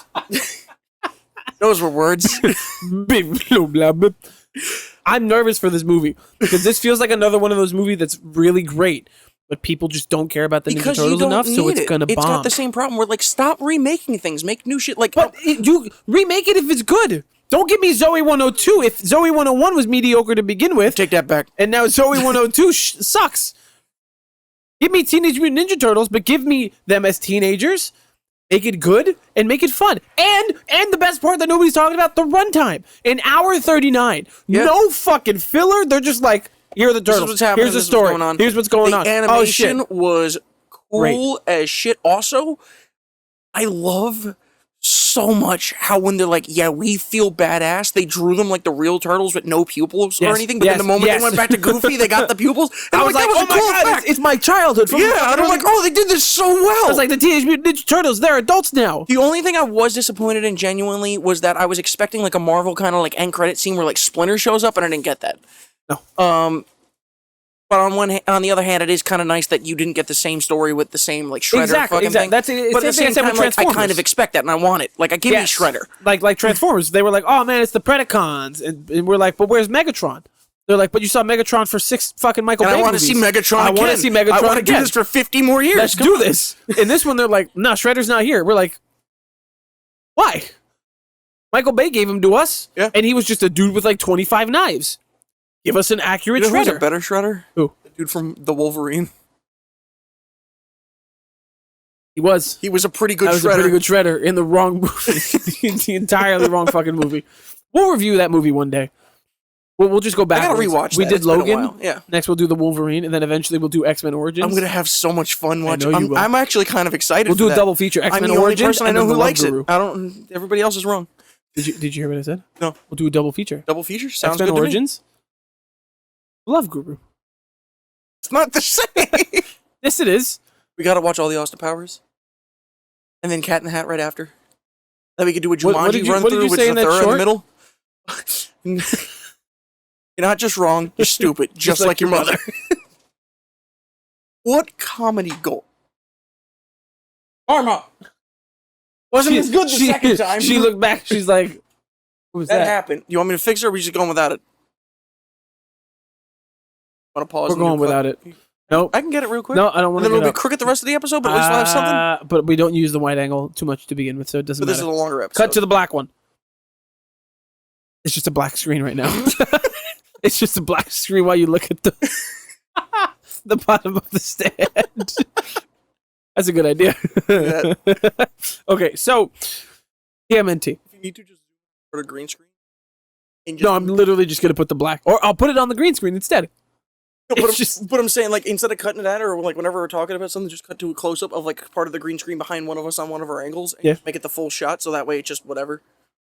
Speaker 2: Those were words.
Speaker 1: I'm nervous for this movie because this feels like another one of those movies that's really great, but people just don't care about the Ninja
Speaker 2: Because you
Speaker 1: Turtles
Speaker 2: don't
Speaker 1: enough, so
Speaker 2: need
Speaker 1: it's
Speaker 2: it.
Speaker 1: gonna
Speaker 2: It's
Speaker 1: bomb.
Speaker 2: got the same problem where like stop remaking things, make new shit. Like
Speaker 1: But you remake it if it's good. Don't give me Zoe 102 if Zoe 101 was mediocre to begin with,
Speaker 2: take that back.
Speaker 1: and now Zoe 102 sucks. Give me Teenage Mutant Ninja Turtles, but give me them as teenagers. Make it good and make it fun. And the best part that nobody's talking about, the runtime. An hour 39.
Speaker 2: Yeah.
Speaker 1: No fucking filler. They're just like, here are the
Speaker 2: This is
Speaker 1: turtles.
Speaker 2: what's happening.
Speaker 1: Here's the
Speaker 2: This is what's
Speaker 1: story.
Speaker 2: going on.
Speaker 1: Here's what's going
Speaker 2: The
Speaker 1: on.
Speaker 2: animation
Speaker 1: Oh, shit.
Speaker 2: was cool as shit. Also, I love so much how when they're like, yeah, we feel badass, they drew them like the real turtles with no pupils or
Speaker 1: Yes,
Speaker 2: anything. But
Speaker 1: yes,
Speaker 2: then the moment
Speaker 1: yes.
Speaker 2: they went back to Goofy, they got the pupils. And
Speaker 1: I
Speaker 2: I'm
Speaker 1: was like,
Speaker 2: that
Speaker 1: oh
Speaker 2: was
Speaker 1: my
Speaker 2: a cool
Speaker 1: god,
Speaker 2: fact.
Speaker 1: it's my childhood. From
Speaker 2: Yeah, and I'm like, oh, they did this so well.
Speaker 1: I was like, the Teenage Mutant Ninja Turtles, they're adults now.
Speaker 2: The only thing I was disappointed in genuinely was that I was expecting like a Marvel kind of like end credit scene where like Splinter shows up, and I didn't get that.
Speaker 1: No.
Speaker 2: But on the other hand, it is kind of nice that you didn't get the same story with the same like Shredder fucking thing.
Speaker 1: That's it.
Speaker 2: But at the same time, like, I kind of expect that, and I want it. Like, give me Shredder.
Speaker 1: Like Transformers. They were like, oh man, it's the Predacons. And we're like, but where's Megatron? They're like, but you saw Megatron for 6 fucking Michael
Speaker 2: And
Speaker 1: Bay
Speaker 2: I want to
Speaker 1: movies.
Speaker 2: see Megatron
Speaker 1: I
Speaker 2: again.
Speaker 1: want to see Megatron
Speaker 2: I want to do
Speaker 1: again.
Speaker 2: this for 50 more years.
Speaker 1: Let's do this. In this one, they're like, no, Shredder's not here. We're like, why? Michael Bay gave him to us,
Speaker 2: Yeah.
Speaker 1: and he was just a dude with like 25 knives. Give us an accurate
Speaker 2: You know who's a
Speaker 1: Shredder.
Speaker 2: better Shredder?
Speaker 1: Who?
Speaker 2: The dude from The Wolverine.
Speaker 1: He was.
Speaker 2: He was a pretty good
Speaker 1: That was
Speaker 2: Shredder.
Speaker 1: a pretty good Shredder in the wrong movie. the entirely wrong fucking movie. We'll review that movie one day. We'll just go back.
Speaker 2: I gotta rewatch
Speaker 1: We
Speaker 2: that.
Speaker 1: did
Speaker 2: It's been a
Speaker 1: Logan.
Speaker 2: while. Yeah.
Speaker 1: Next, we'll do the Wolverine, and then eventually we'll do X-Men Origins.
Speaker 2: I'm gonna have so much fun watching.
Speaker 1: know you will.
Speaker 2: I'm actually kind of excited.
Speaker 1: We'll
Speaker 2: for
Speaker 1: do a
Speaker 2: that.
Speaker 1: double feature.
Speaker 2: I'm
Speaker 1: X-Men
Speaker 2: the only
Speaker 1: Origins.
Speaker 2: person I
Speaker 1: and
Speaker 2: know
Speaker 1: then
Speaker 2: who
Speaker 1: the Love
Speaker 2: likes it.
Speaker 1: Guru.
Speaker 2: I don't. Everybody else is wrong.
Speaker 1: Did you hear what I said?
Speaker 2: No.
Speaker 1: We'll do a double feature.
Speaker 2: Double feature sounds
Speaker 1: X-Men
Speaker 2: good to me.
Speaker 1: Origins. Love Guru.
Speaker 2: It's not the same.
Speaker 1: Yes, it is.
Speaker 2: We gotta watch all the Austin Powers. And then Cat in the Hat right after. Then we could do a
Speaker 1: What did
Speaker 2: Jumanji
Speaker 1: you-
Speaker 2: run
Speaker 1: what did
Speaker 2: through
Speaker 1: you
Speaker 2: with
Speaker 1: say in that
Speaker 2: Zathura in the
Speaker 1: short?
Speaker 2: middle. You're not just wrong, you're stupid, just like your mother. What comedy gold? Karma! Wasn't as good the second time.
Speaker 1: She looked back. She's like, "What was
Speaker 2: that
Speaker 1: that?"
Speaker 2: happened. You want me to fix it, or are we just going without it? Want to pause?
Speaker 1: We're
Speaker 2: and do
Speaker 1: going
Speaker 2: a
Speaker 1: without
Speaker 2: clip?
Speaker 1: it. Nope.
Speaker 2: I can get it real quick.
Speaker 1: No, I don't
Speaker 2: And
Speaker 1: want
Speaker 2: then
Speaker 1: to.
Speaker 2: it'll be crooked the rest of the episode, but at least we'll have something.
Speaker 1: But we don't use the wide angle too much to begin with, so it doesn't
Speaker 2: But this is
Speaker 1: matter.
Speaker 2: a longer episode.
Speaker 1: Cut to the black one. It's just a black screen right now. It's just a black screen while you look at the the bottom of the stand. That's a good idea. Okay, so TMNT.
Speaker 2: If you need to, just put a green screen. And
Speaker 1: No, I'm literally just gonna put the black, or I'll put it on the green screen instead.
Speaker 2: But I'm saying, like, instead of cutting it at, or like whenever we're talking about something, just cut to a close up of like part of the green screen behind one of us on one of our angles, and just make it the full shot. So that way, it's just whatever.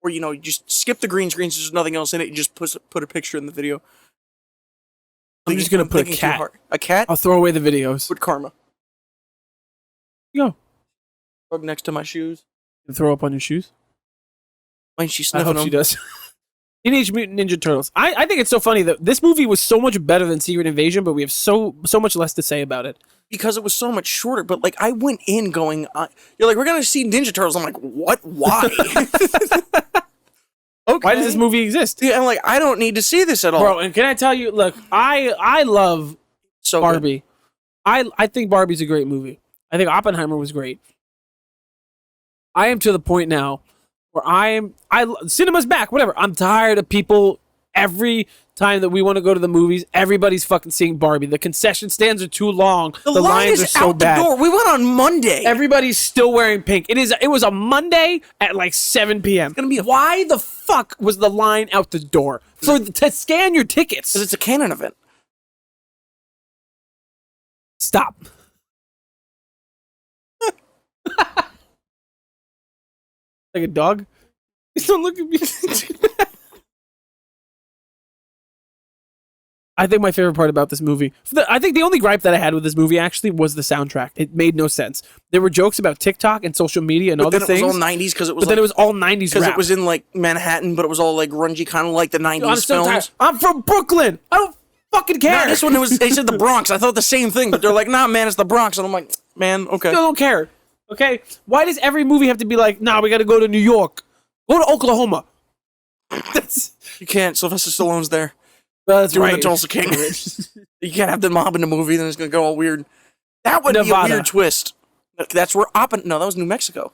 Speaker 2: Or you just skip the green screen, so there's nothing else in it. You just put a picture in the video.
Speaker 1: I'm just gonna put a cat.
Speaker 2: A cat?
Speaker 1: I'll throw away the videos.
Speaker 2: Put Karma.
Speaker 1: Go.
Speaker 2: Rug next to my shoes.
Speaker 1: Throw up on your shoes.
Speaker 2: Why ain't she
Speaker 1: I
Speaker 2: sniffing
Speaker 1: hope
Speaker 2: them?
Speaker 1: she does. Teenage Mutant Ninja Turtles. I think it's so funny that this movie was so much better than Secret Invasion, but we have so much less to say about it.
Speaker 2: Because it was so much shorter. But like, I went in going, you're like, we're gonna see Ninja Turtles. I'm like, what? Why? Okay.
Speaker 1: Why does this movie exist?
Speaker 2: Yeah, I'm like, I don't need to see this at all.
Speaker 1: Bro, and can I tell you, look, I love
Speaker 2: So
Speaker 1: Barbie. I think Barbie's a great movie. I think Oppenheimer was great. I am to the point now where cinema's back, whatever. I'm tired of people every time that we want to go to the movies, everybody's fucking seeing Barbie. The concession stands are too long.
Speaker 2: The line
Speaker 1: lines
Speaker 2: is
Speaker 1: are so
Speaker 2: out
Speaker 1: bad.
Speaker 2: the door. We went on Monday.
Speaker 1: Everybody's still wearing pink. It was a Monday at like 7 p.m.
Speaker 2: gonna be
Speaker 1: Why the fuck was the line out the door to scan your tickets?
Speaker 2: Because it's a canon event.
Speaker 1: Stop. Like a dog? Please don't look at me. I think my favorite part about this movie, I think the only gripe that I had with this movie actually was the soundtrack. It made no sense. There were jokes about TikTok and social media and other things.
Speaker 2: It was all 90s because it was.
Speaker 1: But then it was all 90s
Speaker 2: because
Speaker 1: rap.
Speaker 2: it was in like Manhattan, but it was all like grungy, kind of like the 90s
Speaker 1: I'm so tired.
Speaker 2: films.
Speaker 1: I'm from Brooklyn. I don't fucking care.
Speaker 2: Nah, this one they said the Bronx. I thought the same thing, but they're like, nah, man, it's the Bronx, and I'm like, man, okay.
Speaker 1: Still don't care. Okay? Why does every movie have to be like, nah, we got to go to New York? Go to Oklahoma.
Speaker 2: You can't. Sylvester Stallone's there.
Speaker 1: That's
Speaker 2: Doing
Speaker 1: right.
Speaker 2: the Tulsa King. You can't have the mob in the movie, then it's gonna go all weird. That would be a
Speaker 1: Nevada.
Speaker 2: weird twist. That's where No, that was New Mexico.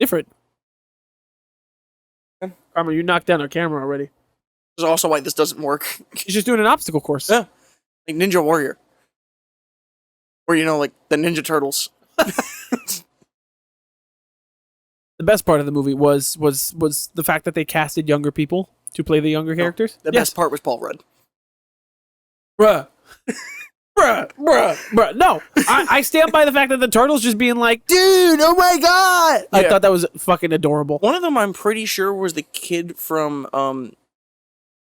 Speaker 1: Different. Karma, you knocked down our camera already.
Speaker 2: This is also why this doesn't work.
Speaker 1: He's just doing an obstacle course.
Speaker 2: Yeah. Like Ninja Warrior. Or, like the Ninja Turtles.
Speaker 1: The best part of the movie was the fact that they casted younger people to play the younger characters.
Speaker 2: The best part was Paul Rudd.
Speaker 1: Bruh. Bruh. No, I stand by the fact that the turtles just being like, dude, oh my god. I thought that was fucking adorable.
Speaker 2: One of them, I'm pretty sure, was the kid from,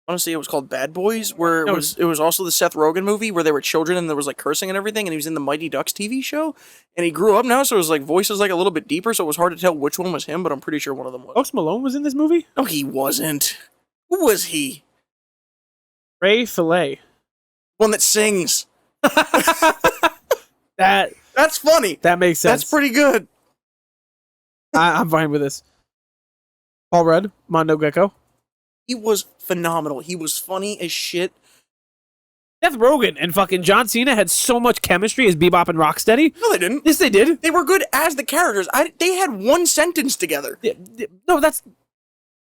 Speaker 2: honestly, it was called Bad Boys, where it was also the Seth Rogen movie where they were children and there was like cursing and everything, and he was in the Mighty Ducks TV show, and he grew up now, so his like voice is like a little bit deeper, so it was hard to tell which one was him, but I'm pretty sure one of them was.
Speaker 1: Post Malone was in this movie?
Speaker 2: No, he wasn't. Who was he?
Speaker 1: Ray Fillet.
Speaker 2: One that sings.
Speaker 1: That's
Speaker 2: funny.
Speaker 1: That makes sense.
Speaker 2: That's pretty good.
Speaker 1: I'm fine with this. Paul Rudd, Mondo Gecko.
Speaker 2: He was phenomenal. He was funny as shit.
Speaker 1: Seth Rogen and fucking John Cena had so much chemistry as Bebop and Rocksteady.
Speaker 2: No, they didn't.
Speaker 1: Yes, they did.
Speaker 2: They were good as the characters. They had one sentence together.
Speaker 1: No,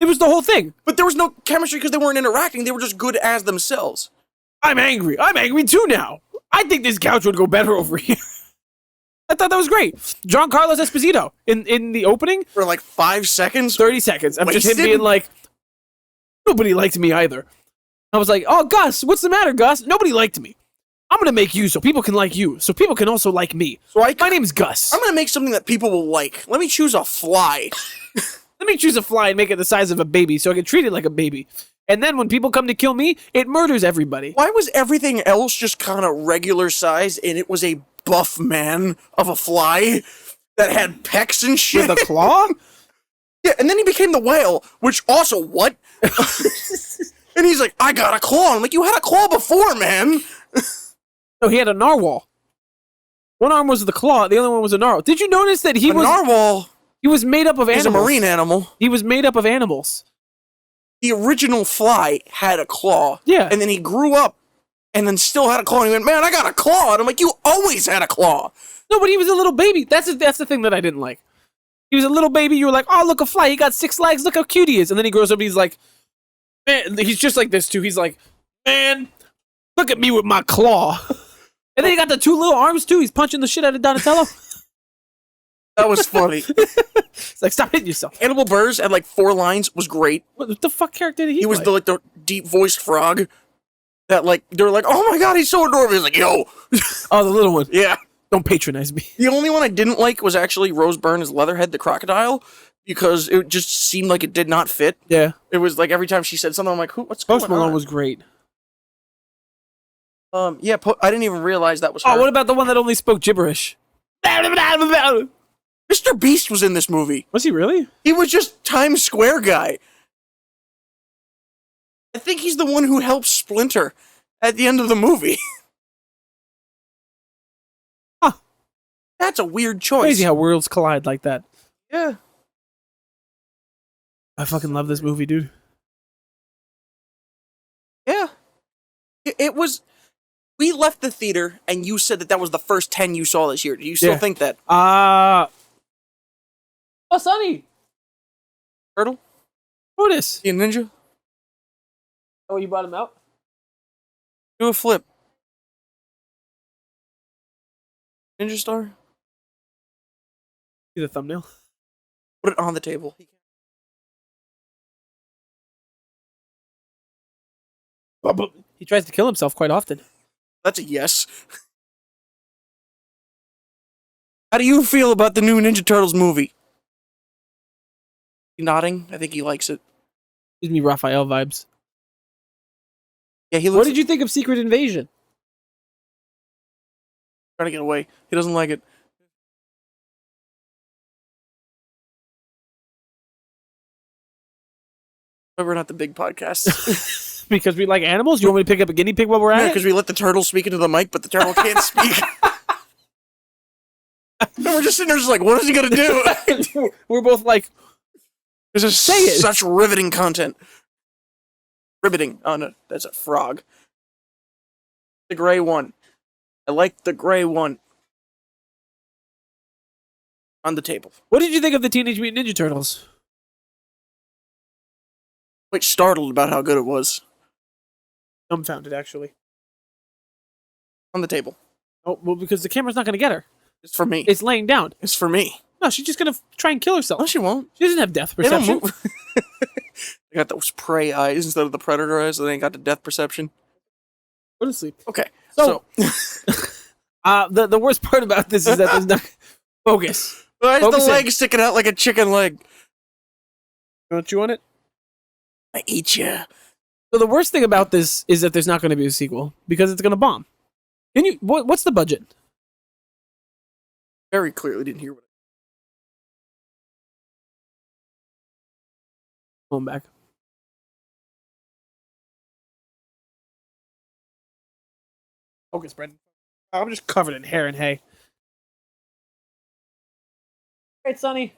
Speaker 1: it was the whole thing.
Speaker 2: But there was no chemistry because they weren't interacting. They were just good as themselves.
Speaker 1: I'm angry. I'm angry too now. I think this couch would go better over here. I thought that was great. Giancarlo Esposito in the opening.
Speaker 2: For like 5 seconds?
Speaker 1: 30 seconds. I'm just him
Speaker 2: Wasted?
Speaker 1: being like, nobody liked me either. I was like, oh, Gus, what's the matter, Gus? Nobody liked me. I'm going to make you so people can like you. So people can also like me. My name's Gus.
Speaker 2: I'm going to make something that people will like. Let me choose a fly.
Speaker 1: Let me choose a fly and make it the size of a baby so I can treat it like a baby. And then when people come to kill me, it murders everybody.
Speaker 2: Why was everything else just kind of regular size and it was a buff man of a fly? that had pecs and shit.
Speaker 1: With a claw?
Speaker 2: Yeah, and then he became the whale, which also, what? And he's like, I got a claw. I'm like, you had a claw before, man.
Speaker 1: No, he had a narwhal. One arm was the claw, the other one was a narwhal. Did you notice that
Speaker 2: A narwhal
Speaker 1: he was made up of
Speaker 2: is
Speaker 1: animals?
Speaker 2: a marine animal.
Speaker 1: He was made up of animals.
Speaker 2: The original fly had a claw.
Speaker 1: Yeah.
Speaker 2: And then he grew up and then still had a claw. And he went, man, I got a claw. And I'm like, you always had a claw.
Speaker 1: No, but he was a little baby. That's the thing that I didn't like. He was a little baby. You were like, oh, look, a fly. He got 6 legs. Look how cute he is. And then he grows up and he's like, man, he's just like this too. He's like, man, look at me with my claw. And then he got the 2 little arms too. He's punching the shit out of Donatello.
Speaker 2: That was funny.
Speaker 1: It's like, stop hitting yourself.
Speaker 2: Hannibal Buress had like 4 lines, was great.
Speaker 1: What the fuck character did he
Speaker 2: Was
Speaker 1: play?
Speaker 2: the deep voiced frog that like they were like, oh my god, he's so adorable. He's like, yo.
Speaker 1: Oh, the little one.
Speaker 2: Yeah.
Speaker 1: Don't patronize me.
Speaker 2: The only one I didn't like was actually Rose Byrne as Leatherhead the crocodile, because it just seemed like it did not fit.
Speaker 1: Yeah.
Speaker 2: It was like every time she said something, I'm like, what's going
Speaker 1: Post
Speaker 2: on?
Speaker 1: Malone was great.
Speaker 2: Yeah, I didn't even realize that was her.
Speaker 1: Oh, what about the one that only spoke gibberish?
Speaker 2: Mr. Beast was in this movie.
Speaker 1: Was he really?
Speaker 2: He was just Times Square guy. I think he's the one who helps Splinter at the end of the movie.
Speaker 1: Huh.
Speaker 2: That's a weird choice.
Speaker 1: Crazy how worlds collide like that.
Speaker 2: Yeah.
Speaker 1: I fucking love this movie, dude.
Speaker 2: Yeah. It was... We left the theater, and you said that was the first 10 you saw this year. Do you still think that?
Speaker 1: Oh, Sonny!
Speaker 2: Turtle?
Speaker 1: Otis!
Speaker 2: You ninja?
Speaker 1: Oh, you brought him out?
Speaker 2: Do a flip. Ninja star?
Speaker 1: See the thumbnail?
Speaker 2: Put it on the table.
Speaker 1: He tries to kill himself quite often.
Speaker 2: That's a yes. How do you feel about the new Ninja Turtles movie? You nodding? I think he likes it.
Speaker 1: Gives me Raphael vibes.
Speaker 2: Yeah, he looks...
Speaker 1: What did you think of Secret Invasion?
Speaker 2: Trying to get away. He doesn't like it. But we're not the big podcast.
Speaker 1: Because we like animals? You want me to pick up a guinea pig while we're at
Speaker 2: Yeah,
Speaker 1: it?
Speaker 2: because we let the turtle speak into the mic, but the turtle can't speak. And we're just sitting there just like, what is he going to do?
Speaker 1: We're both like,
Speaker 2: This is
Speaker 1: Say it.
Speaker 2: such riveting content. Riveting. Oh, no. That's a frog. The gray one. I like the gray one. On the table.
Speaker 1: what did you think of the Teenage Mutant Ninja Turtles?
Speaker 2: Quite startled about how good it was.
Speaker 1: Dumbfounded, actually.
Speaker 2: On the table.
Speaker 1: Oh, well, because the camera's not going to get her.
Speaker 2: It's for me.
Speaker 1: It's laying down.
Speaker 2: It's for me.
Speaker 1: No, she's just going to try and kill herself.
Speaker 2: No, she won't.
Speaker 1: She doesn't have depth
Speaker 2: They don't
Speaker 1: perception.
Speaker 2: move. They got those prey eyes instead of the predator eyes, so they ain't got the depth perception.
Speaker 1: Go to sleep.
Speaker 2: Okay.
Speaker 1: So-
Speaker 2: So
Speaker 1: The worst part about this is that there's no focus.
Speaker 2: why is
Speaker 1: Focus
Speaker 2: the
Speaker 1: in.
Speaker 2: leg sticking out like a chicken leg?
Speaker 1: Don't you want it?
Speaker 2: I eat you.
Speaker 1: So the worst thing about this is that there's not going to be a sequel because it's going to bomb. Can you? What's the budget?
Speaker 2: Very clearly didn't hear what.
Speaker 1: Going back. Focus, Brendan. I'm just covered in hair and hay. All right, Sonny.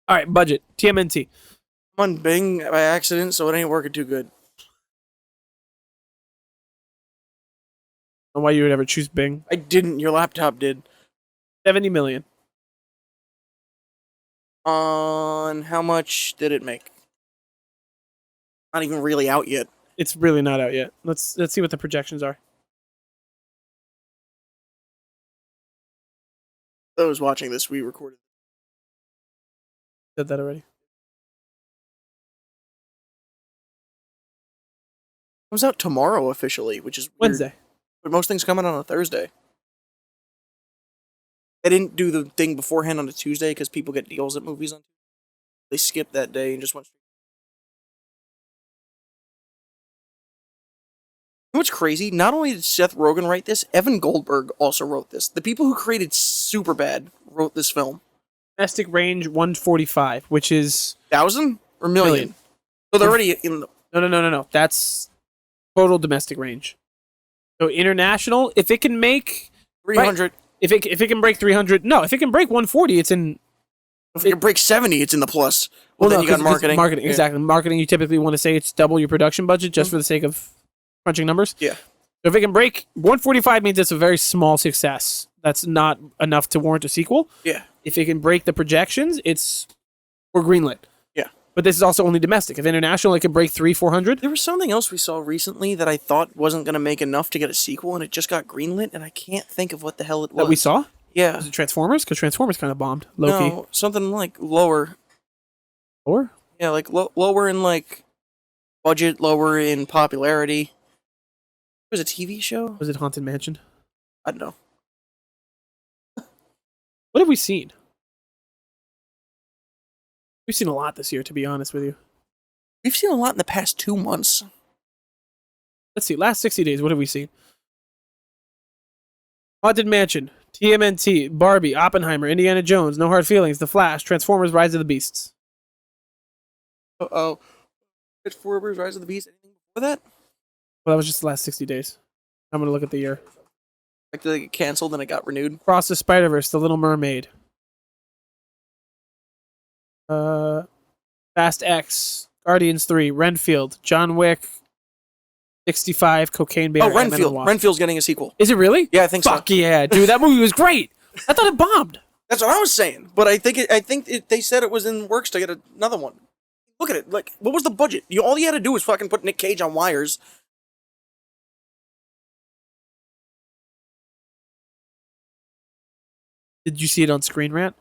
Speaker 1: All right, budget. TMNT.
Speaker 2: I'm on Bing by accident, so it ain't working too good.
Speaker 1: I don't know why you would ever choose Bing.
Speaker 2: I didn't. Your laptop did.
Speaker 1: 70 million.
Speaker 2: On how much did it make? Not even really out yet.
Speaker 1: It's really not out yet. Let's see what the projections are.
Speaker 2: Those watching this, we recorded.
Speaker 1: Said that already.
Speaker 2: Comes out tomorrow officially, which is weird.
Speaker 1: Wednesday.
Speaker 2: But most things come out on a Thursday. They didn't do the thing beforehand on a Tuesday because people get deals at movies on Tuesday. They skipped that day and just went. what's crazy? Not only did Seth Rogen write this, Evan Goldberg also wrote this. The people who created Superbad wrote this film.
Speaker 1: Domestic range 145, which is
Speaker 2: 1,000 or million? So they're already in the...
Speaker 1: No. That's total domestic range. So international, if it can make
Speaker 2: 300.
Speaker 1: Right, if it can break 300, no, if it can break 140, it's in.
Speaker 2: If it can break 70, it's in the plus. Well, then you got marketing.
Speaker 1: Marketing,
Speaker 2: yeah.
Speaker 1: exactly. Marketing, you typically want to say it's double your production budget just for the sake of crunching numbers.
Speaker 2: Yeah.
Speaker 1: So if it can break 145, means it's a very small success. That's not enough to warrant a sequel.
Speaker 2: Yeah.
Speaker 1: If it can break the projections, we're greenlit.
Speaker 2: Yeah.
Speaker 1: But this is also only domestic. If international, it can break 300-400.
Speaker 2: There was something else we saw recently that I thought wasn't going to make enough to get a sequel, and it just got greenlit, and I can't think of what the hell it was.
Speaker 1: That we saw?
Speaker 2: Yeah.
Speaker 1: Was it Transformers? Because Transformers kind of bombed. Loki.
Speaker 2: No, something like lower.
Speaker 1: Or?
Speaker 2: Yeah, like lower in like budget, lower in popularity. It was a TV show?
Speaker 1: Was it Haunted Mansion?
Speaker 2: I don't know.
Speaker 1: What have we seen? We've seen a lot this year, to be honest with you.
Speaker 2: We've seen a lot in the past 2 months.
Speaker 1: Let's see. Last 60 days, what have we seen? Haunted Mansion, TMNT, Barbie, Oppenheimer, Indiana Jones, No Hard Feelings, The Flash, Transformers, Rise of the Beasts.
Speaker 2: Uh-oh. Transformers, Rise of the Beast, anything before that?
Speaker 1: Well, that was just the last 60 days. I'm going to look at the year.
Speaker 2: Like, did it get canceled and it got renewed?
Speaker 1: Across the Spider-Verse, The Little Mermaid. Fast X, Guardians 3, Renfield, John Wick, 65, Cocaine Bear.
Speaker 2: Oh, Renfield. Renfield's getting a sequel.
Speaker 1: Is it really?
Speaker 2: Yeah, I think so.
Speaker 1: Fuck yeah, dude. That movie was great. I thought it bombed.
Speaker 2: That's what I was saying. But I think they said it was in works to get another one. Look at it. Like, what was the budget? All you had to do was fucking put Nick Cage on wires.
Speaker 1: Did you see it on Screen Rant?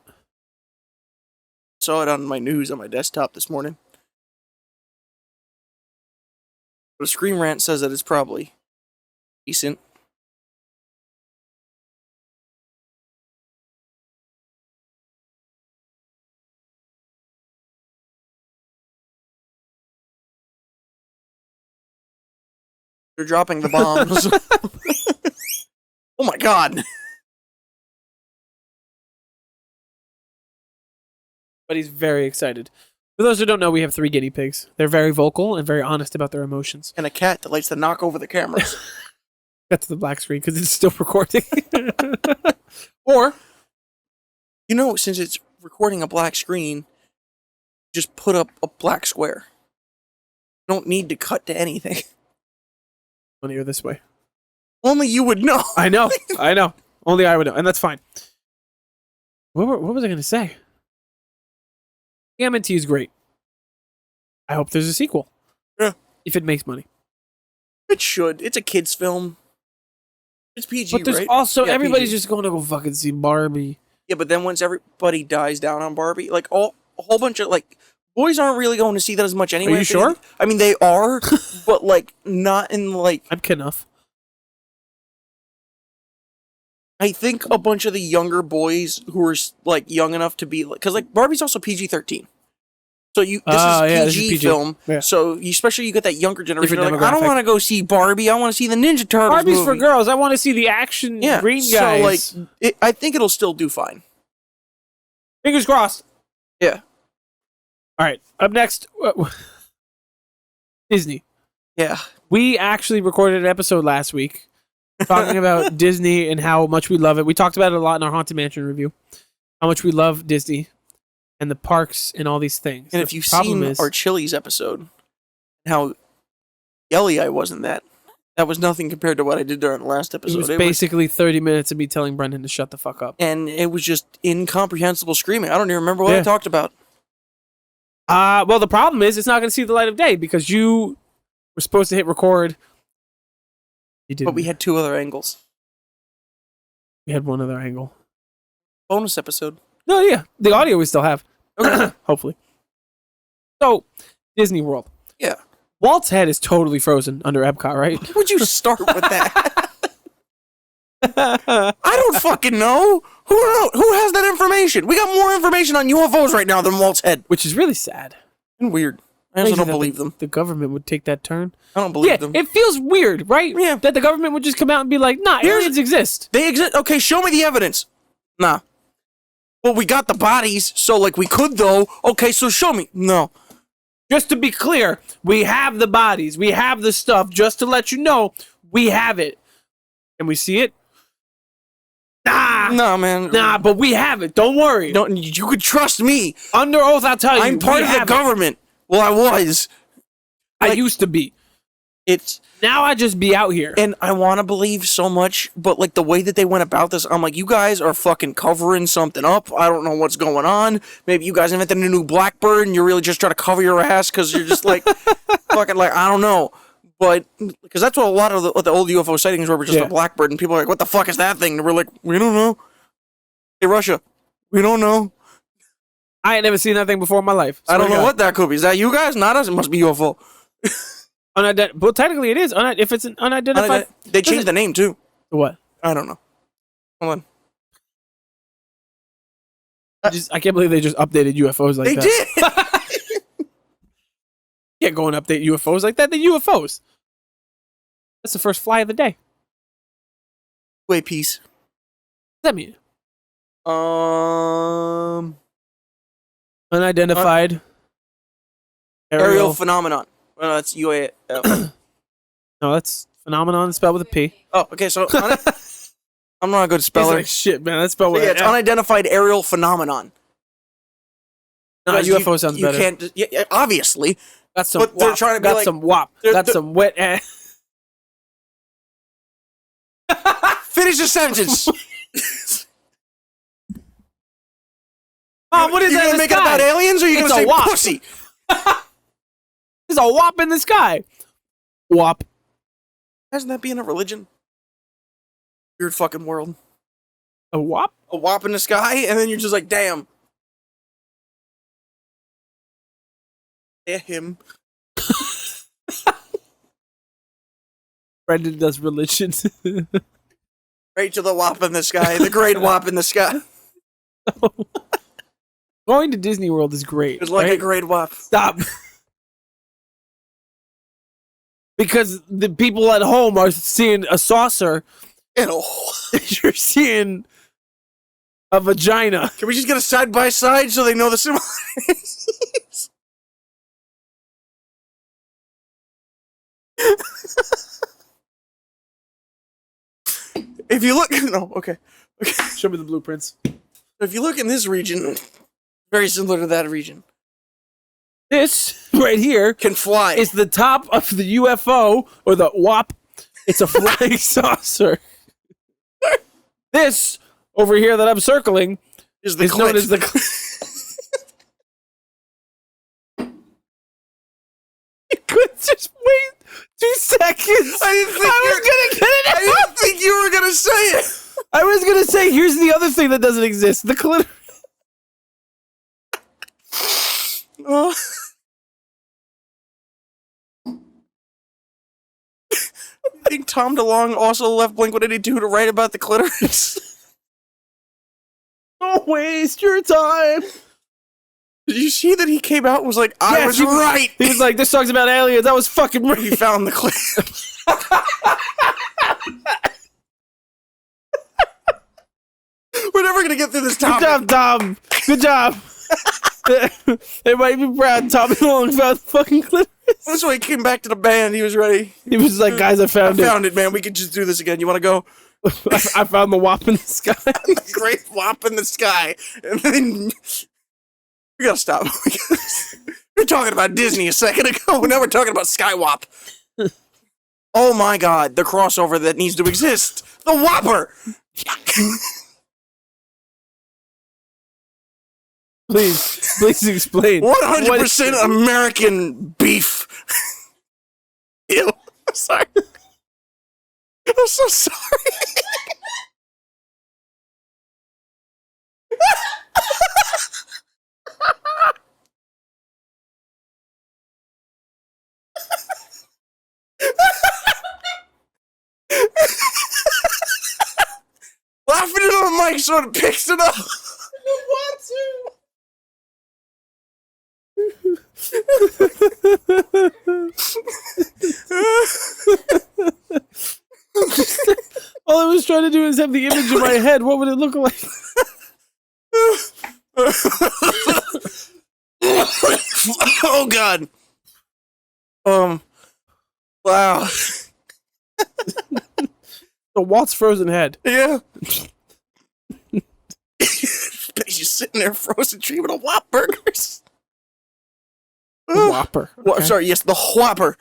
Speaker 2: Saw it on my news on my desktop this morning. But a Screen Rant says that it's probably decent. They're dropping the bombs. Oh my god.
Speaker 1: But he's very excited. For those who don't know, we have 3 guinea pigs. They're very vocal and very honest about their emotions.
Speaker 2: And a cat that likes to knock over the cameras.
Speaker 1: That's the black screen because it's still recording. Or,
Speaker 2: Since it's recording a black screen, just put up a black square. You don't need to cut to anything.
Speaker 1: when you're this way.
Speaker 2: Only you would know.
Speaker 1: I know. Only I would know. And that's fine. What was I going to say? TMNT is great. I hope there's a sequel.
Speaker 2: Yeah.
Speaker 1: If it makes money.
Speaker 2: It should. It's a kid's film. It's PG,
Speaker 1: but there's
Speaker 2: right?
Speaker 1: also,
Speaker 2: Yeah,
Speaker 1: everybody's
Speaker 2: PG.
Speaker 1: just going to go fucking see Barbie.
Speaker 2: Yeah, but then once everybody dies down on Barbie, like a whole bunch of boys aren't really going to see that as much anyway.
Speaker 1: Are you sure?
Speaker 2: I mean, they are, but not in
Speaker 1: I'm kid enough.
Speaker 2: I think a bunch of the younger boys who are young enough to be because Barbie's also PG-13. So this is PG film.
Speaker 1: Yeah.
Speaker 2: So especially you get that younger generation.
Speaker 1: Different
Speaker 2: I don't
Speaker 1: demographic.
Speaker 2: want to go see Barbie. I want to see the Ninja Turtles.
Speaker 1: Barbie's
Speaker 2: movie.
Speaker 1: for girls. I want to see the action green guys.
Speaker 2: So I think it'll still do fine.
Speaker 1: Fingers crossed.
Speaker 2: Yeah.
Speaker 1: All right. Up next, Disney.
Speaker 2: Yeah.
Speaker 1: We actually recorded an episode last week talking about Disney and how much we love it. We talked about it a lot in our Haunted Mansion review. How much we love Disney and the parks and all these things.
Speaker 2: And if you've seen our Chili's episode, how yelly I was in that was nothing compared to what I did during the last episode.
Speaker 1: It was basically 30 minutes of me telling Brendan to shut the fuck up.
Speaker 2: And it was just incomprehensible screaming. I don't even remember what I talked about.
Speaker 1: Well, the problem is it's not going to see the light of day because you were supposed to hit record. You didn't.
Speaker 2: But we had 2 other angles.
Speaker 1: We had one other angle.
Speaker 2: Bonus episode.
Speaker 1: No, yeah. The audio we still have.
Speaker 2: Okay.
Speaker 1: Hopefully. So, Disney World.
Speaker 2: Yeah.
Speaker 1: Walt's head is totally frozen under Epcot, right?
Speaker 2: Why would you start with that? I don't fucking know. Who has that information? We got more information on UFOs right now than Walt's head.
Speaker 1: Which is really sad.
Speaker 2: And weird. I also don't
Speaker 1: that
Speaker 2: believe them.
Speaker 1: The government would take that turn.
Speaker 2: I don't believe them.
Speaker 1: It feels weird, right?
Speaker 2: Yeah.
Speaker 1: That the government would just come out and be like, nah, aliens exist.
Speaker 2: They exist. Okay, show me the evidence. Nah. Well, we got the bodies, so like we could though. Okay, so show me. No.
Speaker 1: Just to be clear, we have the bodies. We have the stuff. Just to let you know, we have it. Can we see it? Nah.
Speaker 2: Nah, man.
Speaker 1: Nah, but we have it. Don't worry.
Speaker 2: Don't, you could trust me.
Speaker 1: Under oath, I'll tell you.
Speaker 2: I'm part of the government. Well, I was.
Speaker 1: I used to be.
Speaker 2: It's
Speaker 1: Now I just be out here.
Speaker 2: and I want to believe so much, but like the way that they went about this, I'm like, you guys are fucking covering something up. I don't know what's going on. Maybe you guys invented a new Blackbird and you're really just trying to cover your ass because you're just like fucking like I don't know. But because that's what a lot of the old UFO sightings were just a Blackbird, and people are like, "What the fuck is that thing?" And we're like, "We don't know." Hey, Russia, we don't know.
Speaker 1: I ain't never seen that thing before in my life.
Speaker 2: I don't know what that could be. Is that you guys? Not us. It must be UFO.
Speaker 1: Well, technically it is. If it's an unidentified...
Speaker 2: They changed the name, too.
Speaker 1: What?
Speaker 2: I don't know. Hold on.
Speaker 1: I can't believe they just updated UFOs like
Speaker 2: that. They
Speaker 1: did! You can't go and update UFOs like that. They're UFOs. That's the first fly of the day.
Speaker 2: Wait, peace.
Speaker 1: What does that mean? Unidentified
Speaker 2: aerial phenomenon. Well, that's UA.
Speaker 1: No, that's phenomenon spelled with a P.
Speaker 2: Oh, okay. So I'm not a good speller.
Speaker 1: Like, shit, man. That's spelled with
Speaker 2: it's unidentified aerial phenomenon.
Speaker 1: No, UFO sounds better.
Speaker 2: You can't. Yeah, obviously.
Speaker 1: Got some.
Speaker 2: But they're trying to be
Speaker 1: got
Speaker 2: like,
Speaker 1: some wop. Got some wet ass.
Speaker 2: Finish the sentence.
Speaker 1: What is
Speaker 2: you
Speaker 1: that?
Speaker 2: Gonna make it about aliens, or are you gonna say
Speaker 1: wop.
Speaker 2: pussy?
Speaker 1: There's a wop in the sky. Wop.
Speaker 2: Hasn't that been a religion? Weird fucking world.
Speaker 1: A wop?
Speaker 2: A wop in the sky, and then you're just like, damn. Yeah, him.
Speaker 1: Brendan does religion.
Speaker 2: Right to the wop in the sky, the great wop in the sky.
Speaker 1: Going to Disney World is great.
Speaker 2: It's like a great wop.
Speaker 1: Stop. Because the people at home are seeing a saucer.
Speaker 2: And
Speaker 1: you're seeing a vagina.
Speaker 2: Can we just get a side by side so they know the similarities? If you look, no, okay.
Speaker 1: Show me the blueprints.
Speaker 2: If you look in this region, very similar to that region.
Speaker 1: This right here
Speaker 2: can fly.
Speaker 1: Is the top of the UFO or the WAP. It's a flying saucer. This over here that I'm circling
Speaker 2: is
Speaker 1: known as the. You could just wait 2 seconds.
Speaker 2: I was gonna get it out. I didn't think you were gonna say it.
Speaker 1: I was gonna say, here's the other thing that doesn't exist: the clitoris.
Speaker 2: I think Tom DeLonge also left Blink-182 to write about the clitoris.
Speaker 1: Don't waste your time.
Speaker 2: Did you see that he came out and was like, I was right?
Speaker 1: He was like, this song's about aliens. I was fucking right.
Speaker 2: He found the clitoris. We're never going to get through this topic.
Speaker 1: Good job, Tom. Good job. Everybody be proud. Tom DeLonge found the fucking clitoris.
Speaker 2: That's why he came back to the band. He was ready.
Speaker 1: He was like, guys, I found
Speaker 2: it, man. We could just do this again. You want to go?
Speaker 1: I found the wop in the sky.
Speaker 2: Great wop in the sky. And then we got to stop. We were talking about Disney a second ago. Now we're talking about Skywop. Oh my God. The crossover that needs to exist. The Whopper.
Speaker 1: Please explain.
Speaker 2: 100% American beef. Ew. I'm sorry. I'm so sorry. Laughing it on the mic sort of picks it up. I don't want to.
Speaker 1: All I was trying to do is have the image in my head. What would it look like?
Speaker 2: Oh God. Wow.
Speaker 1: The Walt's frozen head.
Speaker 2: Yeah. He's just sitting there frozen dreaming of Whop burgers.
Speaker 1: The Whopper. Okay.
Speaker 2: Sorry, yes, the Whopper.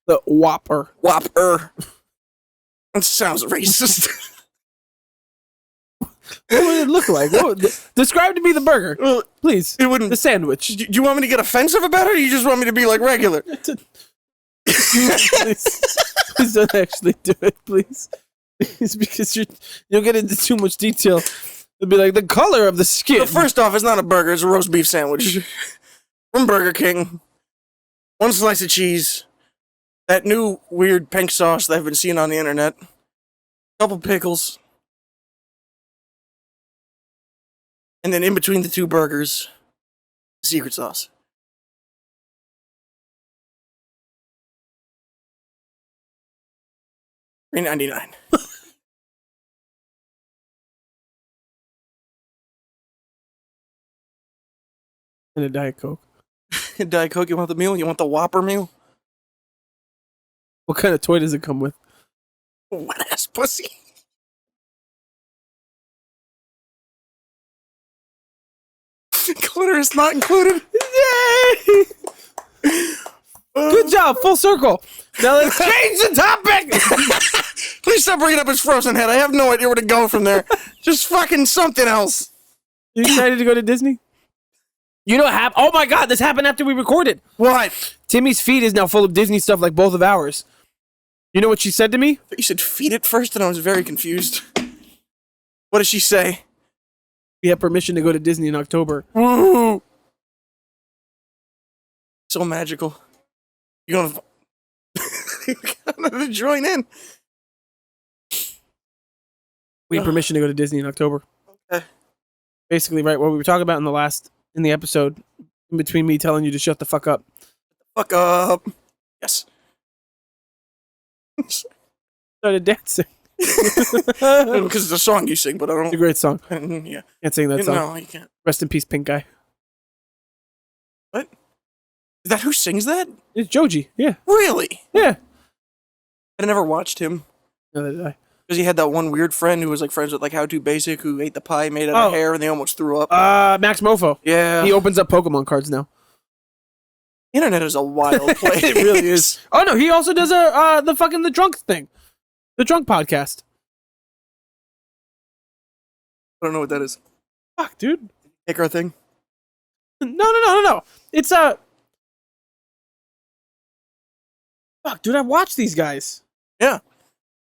Speaker 1: The Whopper.
Speaker 2: Whopper. That sounds racist.
Speaker 1: What would it look like? Describe to me the burger,
Speaker 2: Well,
Speaker 1: please.
Speaker 2: it wouldn't.
Speaker 1: The sandwich.
Speaker 2: Do you want me to get offensive about it, or you just want me to be like regular?
Speaker 1: Please don't actually do it, please. It's because you'll get into too much detail. It'll be like the color of the skin.
Speaker 2: But first off, it's not a burger, it's a roast beef sandwich. From Burger King. One slice of cheese. That new weird pink sauce that I've been seeing on the internet. Couple pickles. And then in between the two burgers, secret sauce. $3.99.
Speaker 1: And a Diet Coke.
Speaker 2: Diet Coke, you want the meal? You want the Whopper meal?
Speaker 1: What kind of toy does it come with?
Speaker 2: Wet ass pussy. Clitoris not included.
Speaker 1: Yay! Good job, full circle. Now let's change the topic.
Speaker 2: Please stop bringing up his frozen head. I have no idea where to go from there. Just fucking something else.
Speaker 1: You excited to go to Disney? You know what happened? Oh my God, this happened after we recorded.
Speaker 2: What?
Speaker 1: Timmy's feed is now full of Disney stuff like both of ours. You know what she said to me?
Speaker 2: You said feed it first, and I was very confused. What did she say?
Speaker 1: We have permission to go to Disney in October.
Speaker 2: Woo! So magical. You're gonna join in.
Speaker 1: We have permission to go to Disney in October.
Speaker 2: Okay.
Speaker 1: Basically, right, what we were talking about in the episode, in between me telling you to shut the fuck up.
Speaker 2: Fuck up. Yes.
Speaker 1: Started dancing.
Speaker 2: Because it's a song you sing, but I
Speaker 1: It's a
Speaker 2: don't.
Speaker 1: great song.
Speaker 2: Yeah.
Speaker 1: Can't sing that song.
Speaker 2: No, you can't.
Speaker 1: Rest in peace, Pink Guy.
Speaker 2: What? Is that who sings that?
Speaker 1: It's Joji. Yeah.
Speaker 2: Really?
Speaker 1: Yeah.
Speaker 2: I never watched him.
Speaker 1: Neither did I.
Speaker 2: Because he had that one weird friend who was like friends with like How To Basic, who ate the pie made out of hair, and they almost threw up.
Speaker 1: Max Mofo.
Speaker 2: Yeah.
Speaker 1: He opens up Pokemon cards now.
Speaker 2: Internet is a wild place.
Speaker 1: It really is. Oh no, he also does the drunk thing. The drunk podcast.
Speaker 2: I don't know what that is.
Speaker 1: Fuck, dude.
Speaker 2: Take our thing.
Speaker 1: No. It's Fuck, dude, I watch these guys.
Speaker 2: Yeah.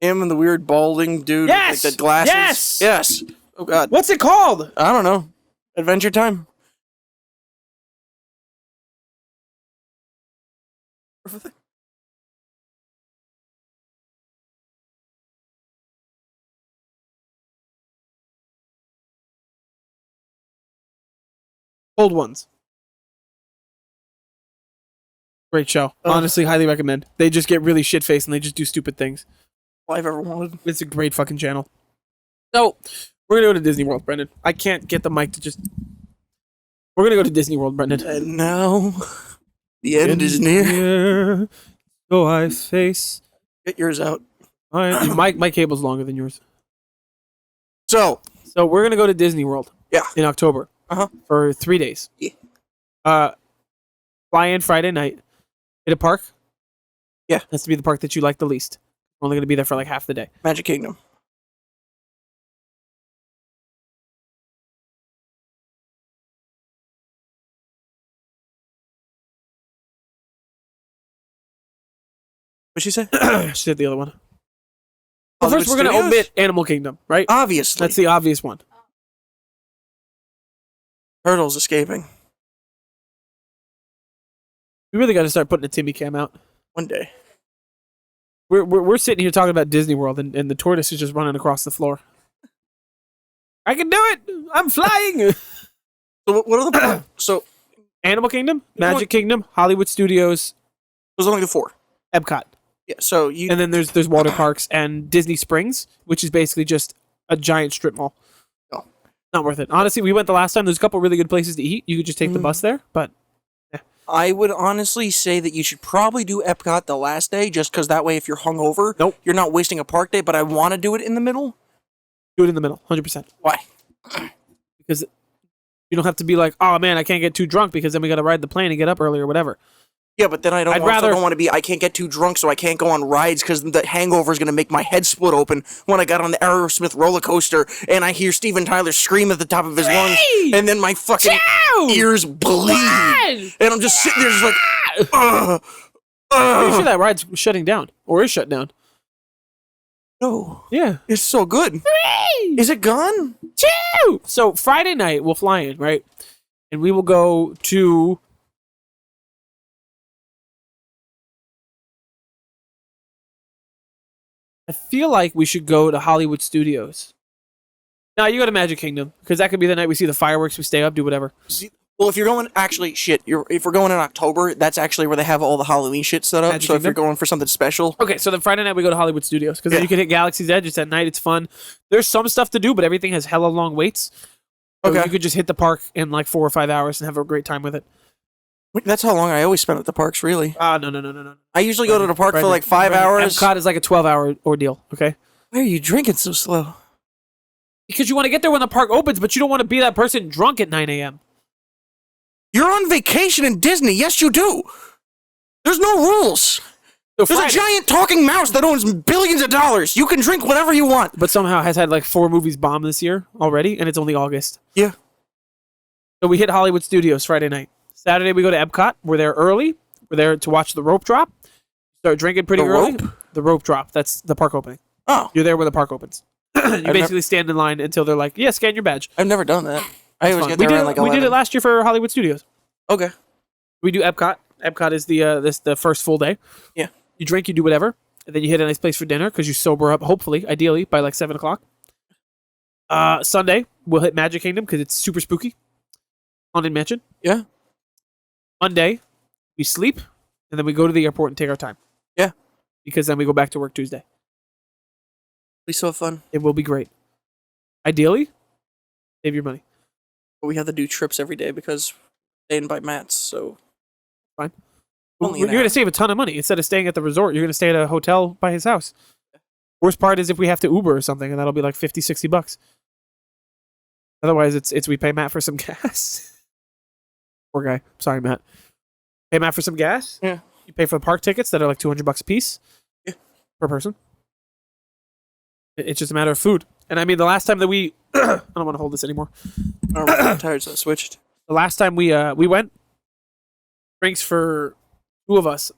Speaker 2: Him and the weird balding dude
Speaker 1: Yes!
Speaker 2: with like the glasses.
Speaker 1: Yes!
Speaker 2: Oh god.
Speaker 1: What's it called?
Speaker 2: I don't know. Adventure Time.
Speaker 1: Old Ones. Great show. Honestly, highly recommend. They just get really shit-faced and they just do stupid things.
Speaker 2: All I've ever wanted.
Speaker 1: It's a great fucking channel. So, we're gonna go to Disney World, Brendan. I can't get the mic to just... We're gonna go to Disney World, Brendan.
Speaker 2: And now, the end is near.
Speaker 1: So I face...
Speaker 2: Get yours out.
Speaker 1: My cable's longer than yours.
Speaker 2: So
Speaker 1: we're gonna go to Disney World.
Speaker 2: Yeah.
Speaker 1: In October.
Speaker 2: Uh-huh.
Speaker 1: For 3 days.
Speaker 2: Yeah.
Speaker 1: Fly in Friday night. Hit a park.
Speaker 2: Yeah.
Speaker 1: Has to be the park that you like the least. We're only gonna be there for like half the day.
Speaker 2: Magic Kingdom. What'd she say?
Speaker 1: She said the other one. Well,
Speaker 2: Hollywood
Speaker 1: first we're gonna
Speaker 2: Studios?
Speaker 1: omit Animal Kingdom, right?
Speaker 2: Obviously.
Speaker 1: That's the obvious one.
Speaker 2: Turtles escaping.
Speaker 1: We really got to start putting a Timmy cam out.
Speaker 2: One day.
Speaker 1: We're sitting here talking about Disney World, and the tortoise is just running across the floor. I can do it. I'm flying.
Speaker 2: So what are the so
Speaker 1: Animal Kingdom, Magic Kingdom, Hollywood Studios,
Speaker 2: There's only the 4.
Speaker 1: Epcot.
Speaker 2: Yeah, so you
Speaker 1: And then there's water parks and Disney Springs, which is basically just a giant strip mall.
Speaker 2: No.
Speaker 1: Not worth it. Honestly, we went the last time. There's a couple really good places to eat. You could just take the bus there, but
Speaker 2: I would honestly say that you should probably do Epcot the last day, just because that way if you're hungover,
Speaker 1: Nope.
Speaker 2: you're not wasting a park day, but I want to do it in the middle.
Speaker 1: do it in the middle, 100%.
Speaker 2: Why?
Speaker 1: Because you don't have to be like, oh man, I can't get too drunk because then we got to ride the plane and get up early or whatever.
Speaker 2: Yeah, but then I
Speaker 1: I'd rather-
Speaker 2: don't want to be, I can't get too drunk, so I can't go on rides because the hangover is going to make my head split open when I got on the Aerosmith roller coaster and I hear Steven Tyler scream at the top of his lungs, and then my fucking ears bleed. And I'm just sitting there just like,
Speaker 1: Pretty sure that ride's shutting down or is shut down.
Speaker 2: no,
Speaker 1: Yeah.
Speaker 2: it's so good. Is it gone?
Speaker 1: Choo! So Friday night we'll fly in, right? And we will go to I feel like we should go to Hollywood Studios. No, you go to Magic Kingdom because that could be the night we see the fireworks. We stay up, do whatever.
Speaker 2: Well, if you're going, actually, if we're going in October, that's actually where they have all the Halloween shit set up.
Speaker 1: Magic
Speaker 2: so if you're
Speaker 1: Kingdom?
Speaker 2: going for something special,
Speaker 1: Okay, so then Friday night we go to Hollywood Studios because then you can hit Galaxy's Edge. It's at night. It's fun. There's some stuff to do, but everything has hella long waits. So
Speaker 2: Okay.
Speaker 1: you could just hit the park in like 4 or 5 hours and have a great time with it.
Speaker 2: that's how long I always spend at the parks, really.
Speaker 1: No.
Speaker 2: I usually go to the park for
Speaker 1: Brandon,
Speaker 2: like 5
Speaker 1: Brandon,
Speaker 2: hours.
Speaker 1: Epcot is like a 12-hour ordeal, okay?
Speaker 2: Why are you drinking so slow?
Speaker 1: Because you want to get there when the park opens, but you don't want to be that person drunk at 9 a.m.
Speaker 2: You're on vacation in Disney. Yes, you do. There's no rules.
Speaker 1: So
Speaker 2: There's
Speaker 1: Friday-
Speaker 2: a giant talking mouse that owns billions of dollars. You can drink whatever you want.
Speaker 1: but somehow has had like 4 movies bomb this year already, and it's only August.
Speaker 2: Yeah.
Speaker 1: So we hit Hollywood Studios Friday night. Saturday we go to Epcot. We're there early. We're there to watch the rope drop. Start drinking pretty
Speaker 2: The
Speaker 1: early.
Speaker 2: rope?
Speaker 1: The rope drop. That's the park opening.
Speaker 2: Oh,
Speaker 1: You're there when the park opens. You basically stand in line until they're like, yeah, scan your badge.
Speaker 2: I've never done that. I always
Speaker 1: Fun.
Speaker 2: get
Speaker 1: We
Speaker 2: there
Speaker 1: did,
Speaker 2: around like
Speaker 1: we
Speaker 2: 11.
Speaker 1: did it last year for Hollywood Studios.
Speaker 2: Okay.
Speaker 1: We do Epcot. Epcot is the first full day.
Speaker 2: Yeah.
Speaker 1: You drink, you do whatever, and then you hit a nice place for dinner because you sober up, hopefully, ideally, by like 7 o'clock. Sunday, we'll hit Magic Kingdom because it's super spooky. Haunted Mansion.
Speaker 2: Yeah.
Speaker 1: Monday, we sleep, and then we go to the airport and take our time.
Speaker 2: Yeah.
Speaker 1: Because then we go back to work Tuesday.
Speaker 2: Be so fun.
Speaker 1: It will be great. Ideally, save your money.
Speaker 2: But we have to do trips every day because they invite mats, so
Speaker 1: Fine.
Speaker 2: Only
Speaker 1: You're
Speaker 2: an
Speaker 1: going
Speaker 2: hour.
Speaker 1: to save a ton of money. Instead of staying at the resort, you're going to stay at a hotel by his house. Worst part is if we have to Uber or something, and that'll be like $50-$60. Otherwise, it's we pay Matt for some gas. Poor guy. Sorry, Matt. Pay Matt for some gas.
Speaker 2: Yeah.
Speaker 1: You pay for the park tickets that are like $200 a piece.
Speaker 2: Yeah.
Speaker 1: Per person. It's just a matter of food. And I mean, the last time that we, I don't want to hold this anymore.
Speaker 2: I'm tired, so I switched.
Speaker 1: The last time we went, drinks for 2 of us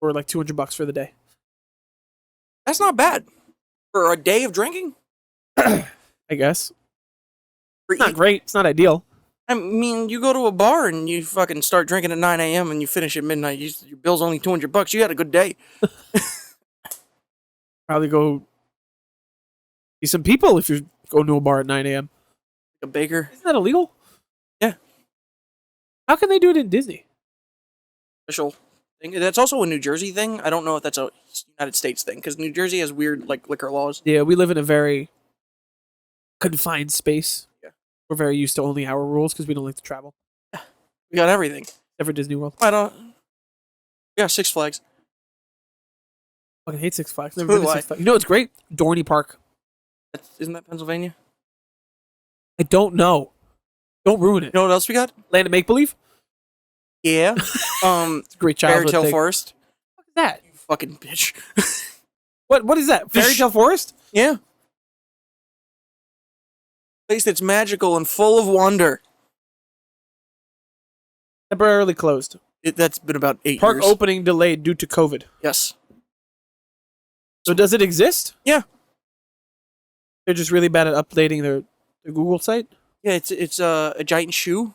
Speaker 1: were like $200 for the day.
Speaker 2: That's not bad for a day of drinking.
Speaker 1: I guess.
Speaker 2: For
Speaker 1: It's not great. It's not ideal.
Speaker 2: I mean, you go to a bar and you fucking start drinking at 9 a.m. and you finish at midnight. Your bill's only $200. You had a good day.
Speaker 1: Probably go see some people if you're going to a bar at 9 a.m.
Speaker 2: A baker.
Speaker 1: Isn't that illegal?
Speaker 2: Yeah.
Speaker 1: How can they do it in Disney?
Speaker 2: Official thing. That's also a New Jersey thing. I don't know if that's a United States thing because New Jersey has weird like liquor laws.
Speaker 1: Yeah, we live in a very confined space.
Speaker 2: Yeah.
Speaker 1: We're very used to only our rules because we don't like to travel.
Speaker 2: We got everything.
Speaker 1: Except for Disney World.
Speaker 2: I don't. Yeah, Six Flags.
Speaker 1: I fucking hate Six Flags. Never
Speaker 2: So
Speaker 1: been to
Speaker 2: do
Speaker 1: Six Flags. You know what's great? Dorney Park.
Speaker 2: Isn't that Pennsylvania?
Speaker 1: I don't know. Don't ruin it.
Speaker 2: You know what else we got?
Speaker 1: Land of Make Believe?
Speaker 2: Yeah.
Speaker 1: It's a great
Speaker 2: Fairy
Speaker 1: childhood
Speaker 2: Tale
Speaker 1: thing.
Speaker 2: Forest.
Speaker 1: What is that?
Speaker 2: You fucking bitch.
Speaker 1: What is that? Fairy Tale Forest?
Speaker 2: Yeah. Place that's magical and full of wonder.
Speaker 1: Temporarily closed.
Speaker 2: That's been about 8
Speaker 1: Park
Speaker 2: years.
Speaker 1: opening delayed due to COVID.
Speaker 2: Yes.
Speaker 1: So does it exist?
Speaker 2: Yeah.
Speaker 1: They're just really bad at updating their Google site?
Speaker 2: Yeah, it's a giant shoe.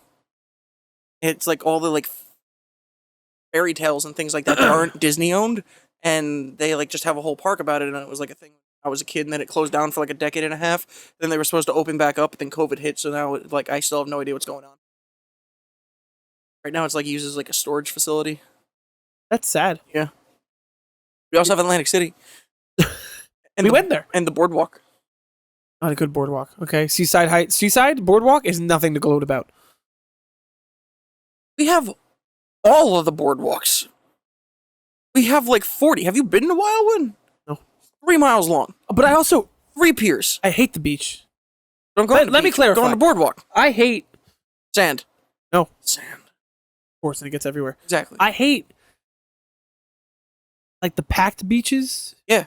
Speaker 2: It's like all the like fairy tales and things like that that aren't Disney owned, and they like just have a whole park about it. And it was like a thing. I was a kid, and then it closed down for like a decade and a half. Then they were supposed to open back up, but then COVID hit, so now like I still have no idea what's going on. Right now, it's like used as like a storage facility.
Speaker 1: That's sad.
Speaker 2: Yeah. We also have Atlantic City.
Speaker 1: We went there.
Speaker 2: And the boardwalk.
Speaker 1: Not a good boardwalk. Okay, Seaside Heights. Seaside boardwalk is nothing to gloat about.
Speaker 2: We have all of the boardwalks. We have like 40. Have you been to Wildwood?
Speaker 1: No.
Speaker 2: 3 miles long.
Speaker 1: But I also
Speaker 2: 3 piers.
Speaker 1: I hate the beach.
Speaker 2: Don't go on the
Speaker 1: Let me
Speaker 2: beach.
Speaker 1: clarify.
Speaker 2: Go on the boardwalk.
Speaker 1: I hate
Speaker 2: Sand.
Speaker 1: no
Speaker 2: Sand.
Speaker 1: of course, and it gets everywhere.
Speaker 2: Exactly.
Speaker 1: I hate like the packed beaches.
Speaker 2: Yeah.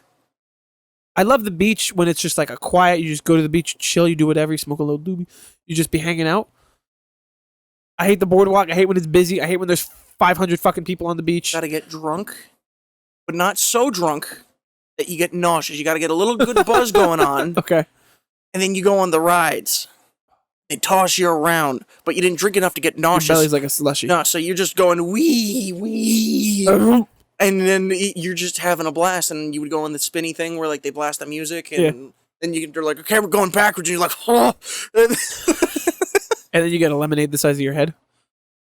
Speaker 1: I love the beach when it's just like a quiet. You just go to the beach, chill, you do whatever, you smoke a little doobie, you just be hanging out. I hate the boardwalk. I hate when it's busy. I hate when there's 500 fucking people on the beach.
Speaker 2: Gotta get drunk, but not so drunk that you get nauseous. You gotta get a little good buzz going on,
Speaker 1: Okay.
Speaker 2: and then you go on the rides. They toss you around, but you didn't drink enough to get
Speaker 1: Your
Speaker 2: nauseous.
Speaker 1: belly's like a slushy.
Speaker 2: No, so you're just going wee wee, and then you're just having a blast. And you would go on the spinny thing where like they blast the music, and then they're like, okay, we're going backwards, and you're like, oh.
Speaker 1: And then you get a lemonade the size of your head.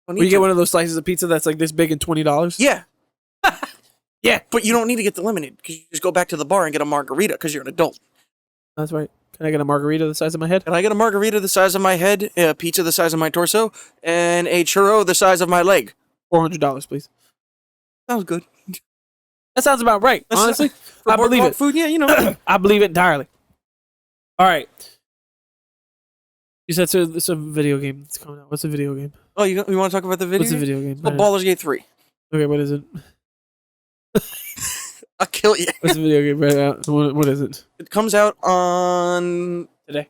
Speaker 1: Or you get one of those slices of pizza that's like this big and $20.
Speaker 2: Yeah.
Speaker 1: Yeah.
Speaker 2: But you don't need to get the lemonade because you just go back to the bar and get a margarita because you're an adult.
Speaker 1: That's right. Can I get a margarita the size of my head?
Speaker 2: And I get a margarita the size of my head, a pizza the size of my torso, and a churro the size of my leg.
Speaker 1: $400, please.
Speaker 2: Sounds good.
Speaker 1: That sounds about right. Honestly,
Speaker 2: For
Speaker 1: I believe
Speaker 2: boardwalk
Speaker 1: it.
Speaker 2: food, yeah, you know.
Speaker 1: I believe it entirely. All right. You said so. It's a video game that's coming out. What's a video game?
Speaker 2: Oh, you want to talk about the video?
Speaker 1: What's a
Speaker 2: game?
Speaker 1: video game?
Speaker 2: It's called Baldur's Gate 3.
Speaker 1: Okay, what is it?
Speaker 2: I'll kill you.
Speaker 1: What's a video game right now? What is it?
Speaker 2: It comes out on...
Speaker 1: Today.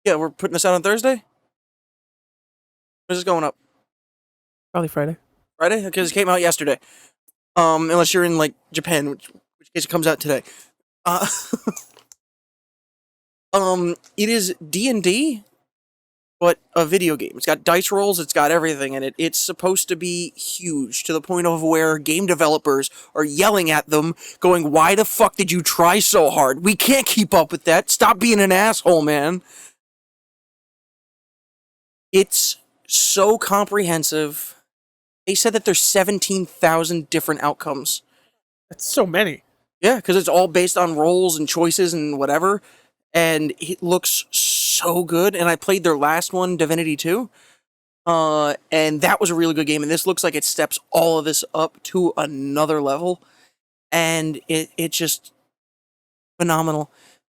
Speaker 2: Yeah, we're putting this out on Thursday? When's this going up?
Speaker 1: Probably Friday.
Speaker 2: Friday? Because it came out yesterday. Unless you're in, like, Japan, which case it comes out today. It is D&D, but a video game. It's got dice rolls, it's got everything in it. It's supposed to be huge, to the point of where game developers are yelling at them, going, why the fuck did you try so hard? We can't keep up with that. Stop being an asshole, man. It's so comprehensive. They said that there's 17,000 different outcomes.
Speaker 1: That's so many.
Speaker 2: Yeah, because it's all based on rolls and choices and whatever. And it looks so good. And I played their last one, Divinity 2. And that was a really good game. And this looks like it steps all of this up to another level. And it's just phenomenal.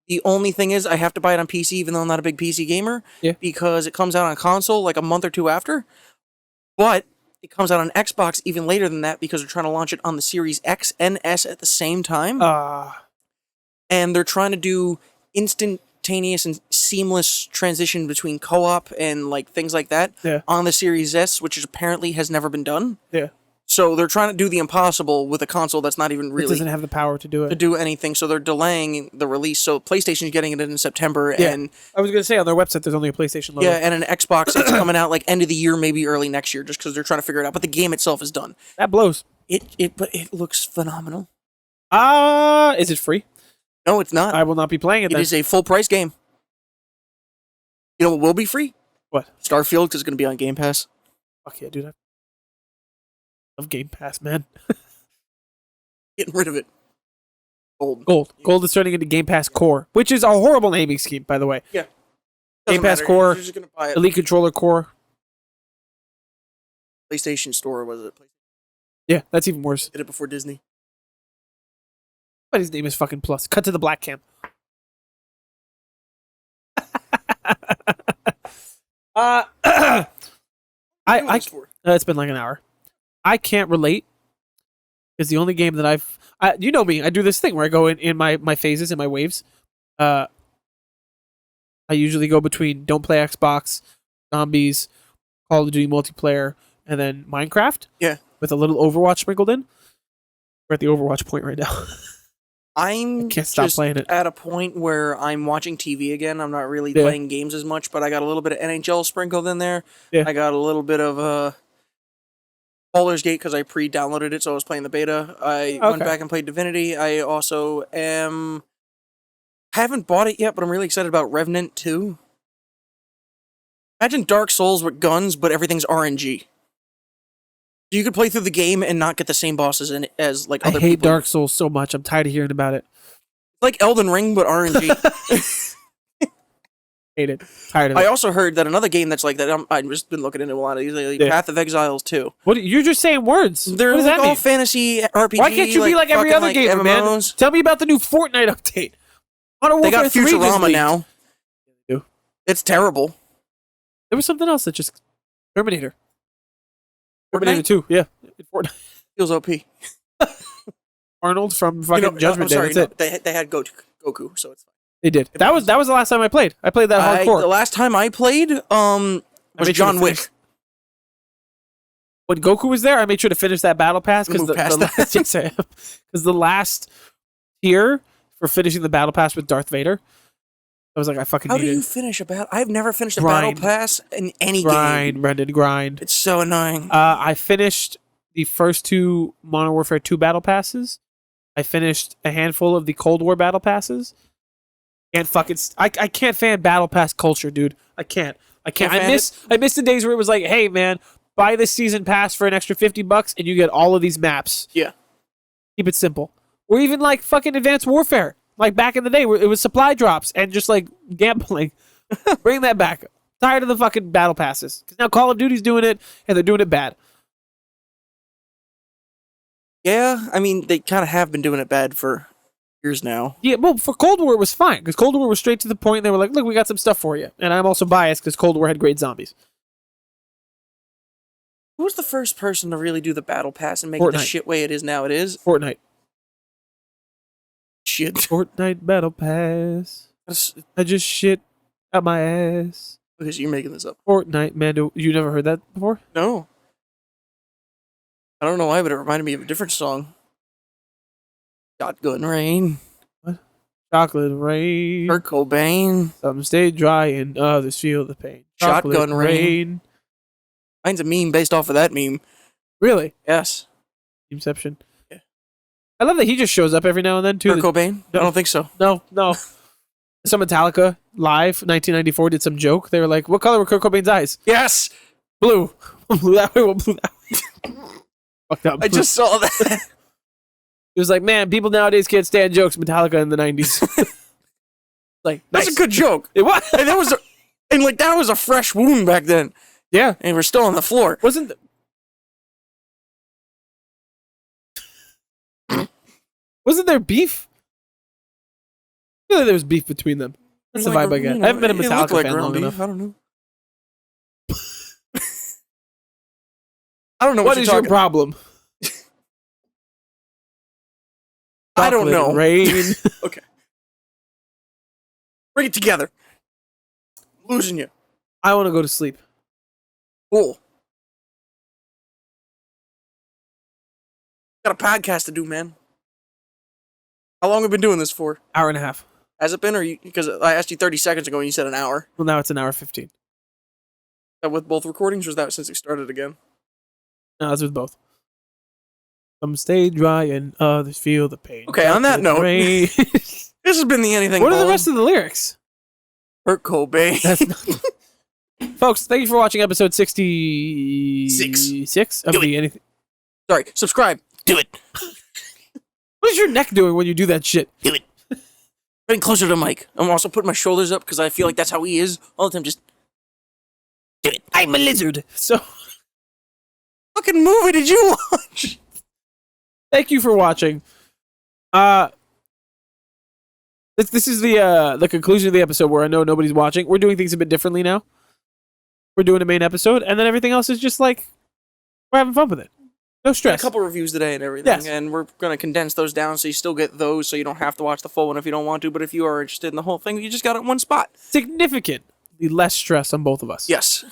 Speaker 2: The only thing is I have to buy it on PC, even though I'm not a big PC gamer.
Speaker 1: Yeah.
Speaker 2: Because it comes out on console like a month or two after. But it comes out on Xbox even later than that because they're trying to launch it on the Series X and S at the same time. And they're trying to do instantaneous and seamless transition between co-op and like things like that on the Series S, which apparently has never been done.
Speaker 1: Yeah.
Speaker 2: So they're trying to do the impossible with a console that's not even really...
Speaker 1: It doesn't have the power to do it.
Speaker 2: To do anything, so they're delaying the release. So PlayStation's getting it in September, and...
Speaker 1: I was going to say, on their website, there's only a PlayStation logo.
Speaker 2: Yeah, and an Xbox, it's coming out like end of the year, maybe early next year, just because they're trying to figure it out. But the game itself is done.
Speaker 1: That blows.
Speaker 2: But it looks phenomenal.
Speaker 1: Is it free?
Speaker 2: No, it's not.
Speaker 1: I will not be playing it then.
Speaker 2: It is a full-price game. You know what will be free?
Speaker 1: What?
Speaker 2: Starfield, because it's going to be on Game Pass.
Speaker 1: Fuck yeah, dude. I love Game Pass, man.
Speaker 2: Getting rid of it.
Speaker 1: Gold is turning into Game Pass Core, which is a horrible naming scheme, by the way.
Speaker 2: Yeah.
Speaker 1: Game
Speaker 2: Doesn't
Speaker 1: Pass
Speaker 2: matter.
Speaker 1: Core,
Speaker 2: You're just gonna buy it.
Speaker 1: Elite Controller Core.
Speaker 2: PlayStation Store, was it?
Speaker 1: Yeah, that's even worse.
Speaker 2: Did it before Disney.
Speaker 1: But his name is fucking Plus. Cut to the black cam. It's been like an hour. I can't relate because the only game that you know me, I do this thing where I go in my phases and my waves. I usually go between don't play Xbox, zombies, Call of Duty multiplayer, and then Minecraft.
Speaker 2: Yeah.
Speaker 1: With a little Overwatch sprinkled in. We're at the Overwatch point right now.
Speaker 2: I
Speaker 1: can't stop playing it.
Speaker 2: At a point where I'm watching TV again. I'm not really playing games as much, but I got a little bit of NHL sprinkled in there.
Speaker 1: Yeah.
Speaker 2: I got a little bit of Baldur's Gate because I pre-downloaded it, so I was playing the beta. I went back and played Divinity. I also haven't bought it yet, but I'm really excited about Revenant 2. Imagine Dark Souls with guns, but everything's RNG. You could play through the game and not get the same bosses in it as like
Speaker 1: I
Speaker 2: other
Speaker 1: hate
Speaker 2: people.
Speaker 1: Dark Souls so much. I'm tired of hearing about it.
Speaker 2: Like Elden Ring, but RNG.
Speaker 1: Hate it. Tired of
Speaker 2: I
Speaker 1: it.
Speaker 2: also heard that another game that's like that. I've just been looking into a lot of these lately.
Speaker 1: Yeah.
Speaker 2: Path of Exiles 2.
Speaker 1: What? You're just saying words.
Speaker 2: They're
Speaker 1: what does
Speaker 2: like
Speaker 1: that
Speaker 2: all
Speaker 1: mean?
Speaker 2: fantasy RPG.
Speaker 1: Why can't you be like every
Speaker 2: fucking,
Speaker 1: other
Speaker 2: like,
Speaker 1: gamer, man?
Speaker 2: MMOs.
Speaker 1: Tell me about the new Fortnite update. Modern
Speaker 2: They
Speaker 1: Warfare
Speaker 2: got
Speaker 1: 3 just
Speaker 2: Futurama
Speaker 1: leaked.
Speaker 2: now.
Speaker 1: They do.
Speaker 2: It's terrible.
Speaker 1: There was something else that just Terminator.
Speaker 2: Fortnite?
Speaker 1: Terminator 2, yeah. Fortnite.
Speaker 2: Feels OP.
Speaker 1: Arnold from fucking Judgment Day. That's it.
Speaker 2: They had Goku, so it's fine.
Speaker 1: They did. That was the last time I played. I played that hardcore.
Speaker 2: The last time I played was
Speaker 1: made sure
Speaker 2: John
Speaker 1: to
Speaker 2: Wick.
Speaker 1: finish- When Goku was there, I made sure to finish that battle pass because
Speaker 2: Move past that.
Speaker 1: yes, I am. Because the last tier for finishing the battle pass with Darth Vader, I was like, I fucking
Speaker 2: How
Speaker 1: need
Speaker 2: do
Speaker 1: it.
Speaker 2: you finish a battle? I've never finished a
Speaker 1: Grind.
Speaker 2: battle pass in any
Speaker 1: Grind,
Speaker 2: game.
Speaker 1: Brendan, grind.
Speaker 2: It's so annoying.
Speaker 1: I finished the first 2 Modern Warfare 2 battle passes. I finished a handful of the Cold War battle passes. Can't fucking. I can't fan battle pass culture, dude. I can't.
Speaker 2: Can't fan
Speaker 1: I miss the days where it was like, hey man, buy this season pass for an extra $50 and you get all of these maps.
Speaker 2: Yeah.
Speaker 1: Keep it simple. Or even like fucking Advanced Warfare, like back in the day where it was supply drops and just like gambling. Bring that back. Tired of the fucking battle passes because now Call of Duty's doing it and they're doing it bad.
Speaker 2: Yeah, I mean, they kind of have been doing it bad for years now.
Speaker 1: Yeah, well, for Cold War it was fine because Cold War was straight to the point. They were like, "Look, we got some stuff for you," and I'm also biased because Cold War had great zombies.
Speaker 2: Who was the first person to really do the battle pass and make it the
Speaker 1: Fortnite.
Speaker 2: shit way it is now? It is
Speaker 1: Fortnite,
Speaker 2: shit.
Speaker 1: Fortnite battle pass.
Speaker 2: That's-
Speaker 1: I just shit out my ass.
Speaker 2: Because you're making this up.
Speaker 1: Fortnite, man. You never heard that before?
Speaker 2: No. I don't know why, but it reminded me of a different song. Shotgun Rain.
Speaker 1: Chocolate rain.
Speaker 2: Kurt Cobain.
Speaker 1: Some stay dry and others feel the pain. Chocolate
Speaker 2: Shotgun rain. Mine's a meme based off of that meme.
Speaker 1: Really?
Speaker 2: Yes.
Speaker 1: Inception.
Speaker 2: Yeah.
Speaker 1: I love that he just shows up every now and then too.
Speaker 2: Kurt Cobain?
Speaker 1: No.
Speaker 2: I don't think so.
Speaker 1: No. Some Metallica live 1994 did some joke. They were like, "What color were Kurt Cobain's eyes?"
Speaker 2: Yes!
Speaker 1: Blue. One blue that way. One blue that way. Fucked up.
Speaker 2: I just saw that.
Speaker 1: It was like, man, people nowadays can't stand jokes. Metallica in the 90s. Like,
Speaker 2: That's
Speaker 1: nice.
Speaker 2: a good joke.
Speaker 1: It was.
Speaker 2: And that was a fresh wound back then.
Speaker 1: Yeah.
Speaker 2: And we're still on the floor.
Speaker 1: Wasn't there beef? I feel like there was beef between them. That's the
Speaker 2: Like,
Speaker 1: vibe I get.
Speaker 2: you know,
Speaker 1: I haven't been a
Speaker 2: it looked
Speaker 1: Metallica
Speaker 2: like
Speaker 1: fan
Speaker 2: ground
Speaker 1: long
Speaker 2: beef.
Speaker 1: enough.
Speaker 2: I don't know. I don't know
Speaker 1: What
Speaker 2: what
Speaker 1: is
Speaker 2: you're
Speaker 1: your
Speaker 2: talking
Speaker 1: problem?
Speaker 2: I don't
Speaker 1: Chocolate
Speaker 2: know.
Speaker 1: Rain.
Speaker 2: Okay. Bring it together. I'm losing you.
Speaker 1: I want to go to sleep.
Speaker 2: Cool. Got a podcast to do, man. How long have we been doing this for?
Speaker 1: Hour and a half.
Speaker 2: Has it been, or because I asked you 30 seconds ago and you said an hour?
Speaker 1: Well, now it's an hour 15.
Speaker 2: Is that with both recordings, or is that since it started again?
Speaker 1: No, it's with both. Some stay dry and others feel the pain.
Speaker 2: Okay, on that
Speaker 1: Chocolate
Speaker 2: note,
Speaker 1: rain.
Speaker 2: This has been the Anything
Speaker 1: What are the
Speaker 2: Ball.
Speaker 1: rest of the lyrics?
Speaker 2: Kurt Cobain.
Speaker 1: That's not... Folks, thank you for watching episode 66 of
Speaker 2: Do
Speaker 1: the Anything.
Speaker 2: Sorry, subscribe. Do it.
Speaker 1: What is your neck doing when you do that shit?
Speaker 2: Do it. Getting closer to the mic. I'm also putting my shoulders up because I feel like that's how he is all the time. Just do it.
Speaker 1: I'm a lizard. So,
Speaker 2: Fucking movie did you watch?
Speaker 1: thank you for watching. This is the conclusion of the episode where I know nobody's watching. We're doing things a bit differently now. We're doing a main episode, and then everything else is just like we're having fun with it. No
Speaker 2: A
Speaker 1: stress.
Speaker 2: couple reviews today and everything,
Speaker 1: Yes.
Speaker 2: and we're going to condense those down so you still get those so you don't have to watch the full one if you don't want to, but if you are interested in the whole thing, you just got it in one spot.
Speaker 1: Significantly less stress on both of us.
Speaker 2: Yes.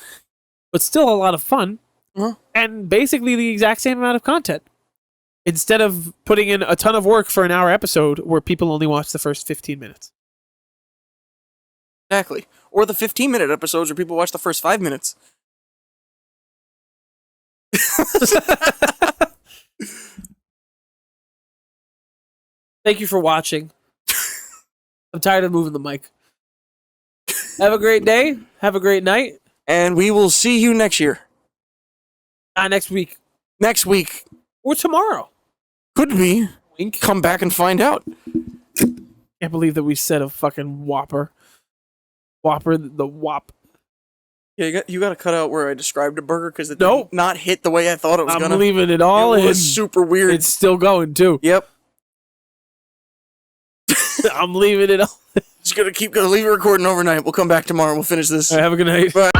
Speaker 1: But still a lot of fun.
Speaker 2: Uh-huh.
Speaker 1: And basically the exact same amount of content. Instead of putting in a ton of work for an hour episode where people only watch the first 15 minutes.
Speaker 2: Exactly. Or the 15-minute episodes where people watch the first 5 minutes.
Speaker 1: Thank you for watching. I'm tired of moving the mic. Have a great day. Have a great night.
Speaker 2: And we will see you next year.
Speaker 1: Next week.
Speaker 2: Next week.
Speaker 1: Or tomorrow.
Speaker 2: Could be.
Speaker 1: Wink.
Speaker 2: Come back and find out.
Speaker 1: Can't believe that we said a fucking Whopper. Whopper, the Whop.
Speaker 2: Yeah, you got to cut out where I described a burger because it
Speaker 1: Nope.
Speaker 2: did not hit the way I thought it was gonna.
Speaker 1: I'm leaving it all
Speaker 2: It
Speaker 1: in.
Speaker 2: was super weird.
Speaker 1: It's still going, too.
Speaker 2: Yep.
Speaker 1: I'm leaving it all.
Speaker 2: Just gonna leave it recording overnight. We'll come back tomorrow. We'll finish this.
Speaker 1: All right, have a good night.
Speaker 2: Bye.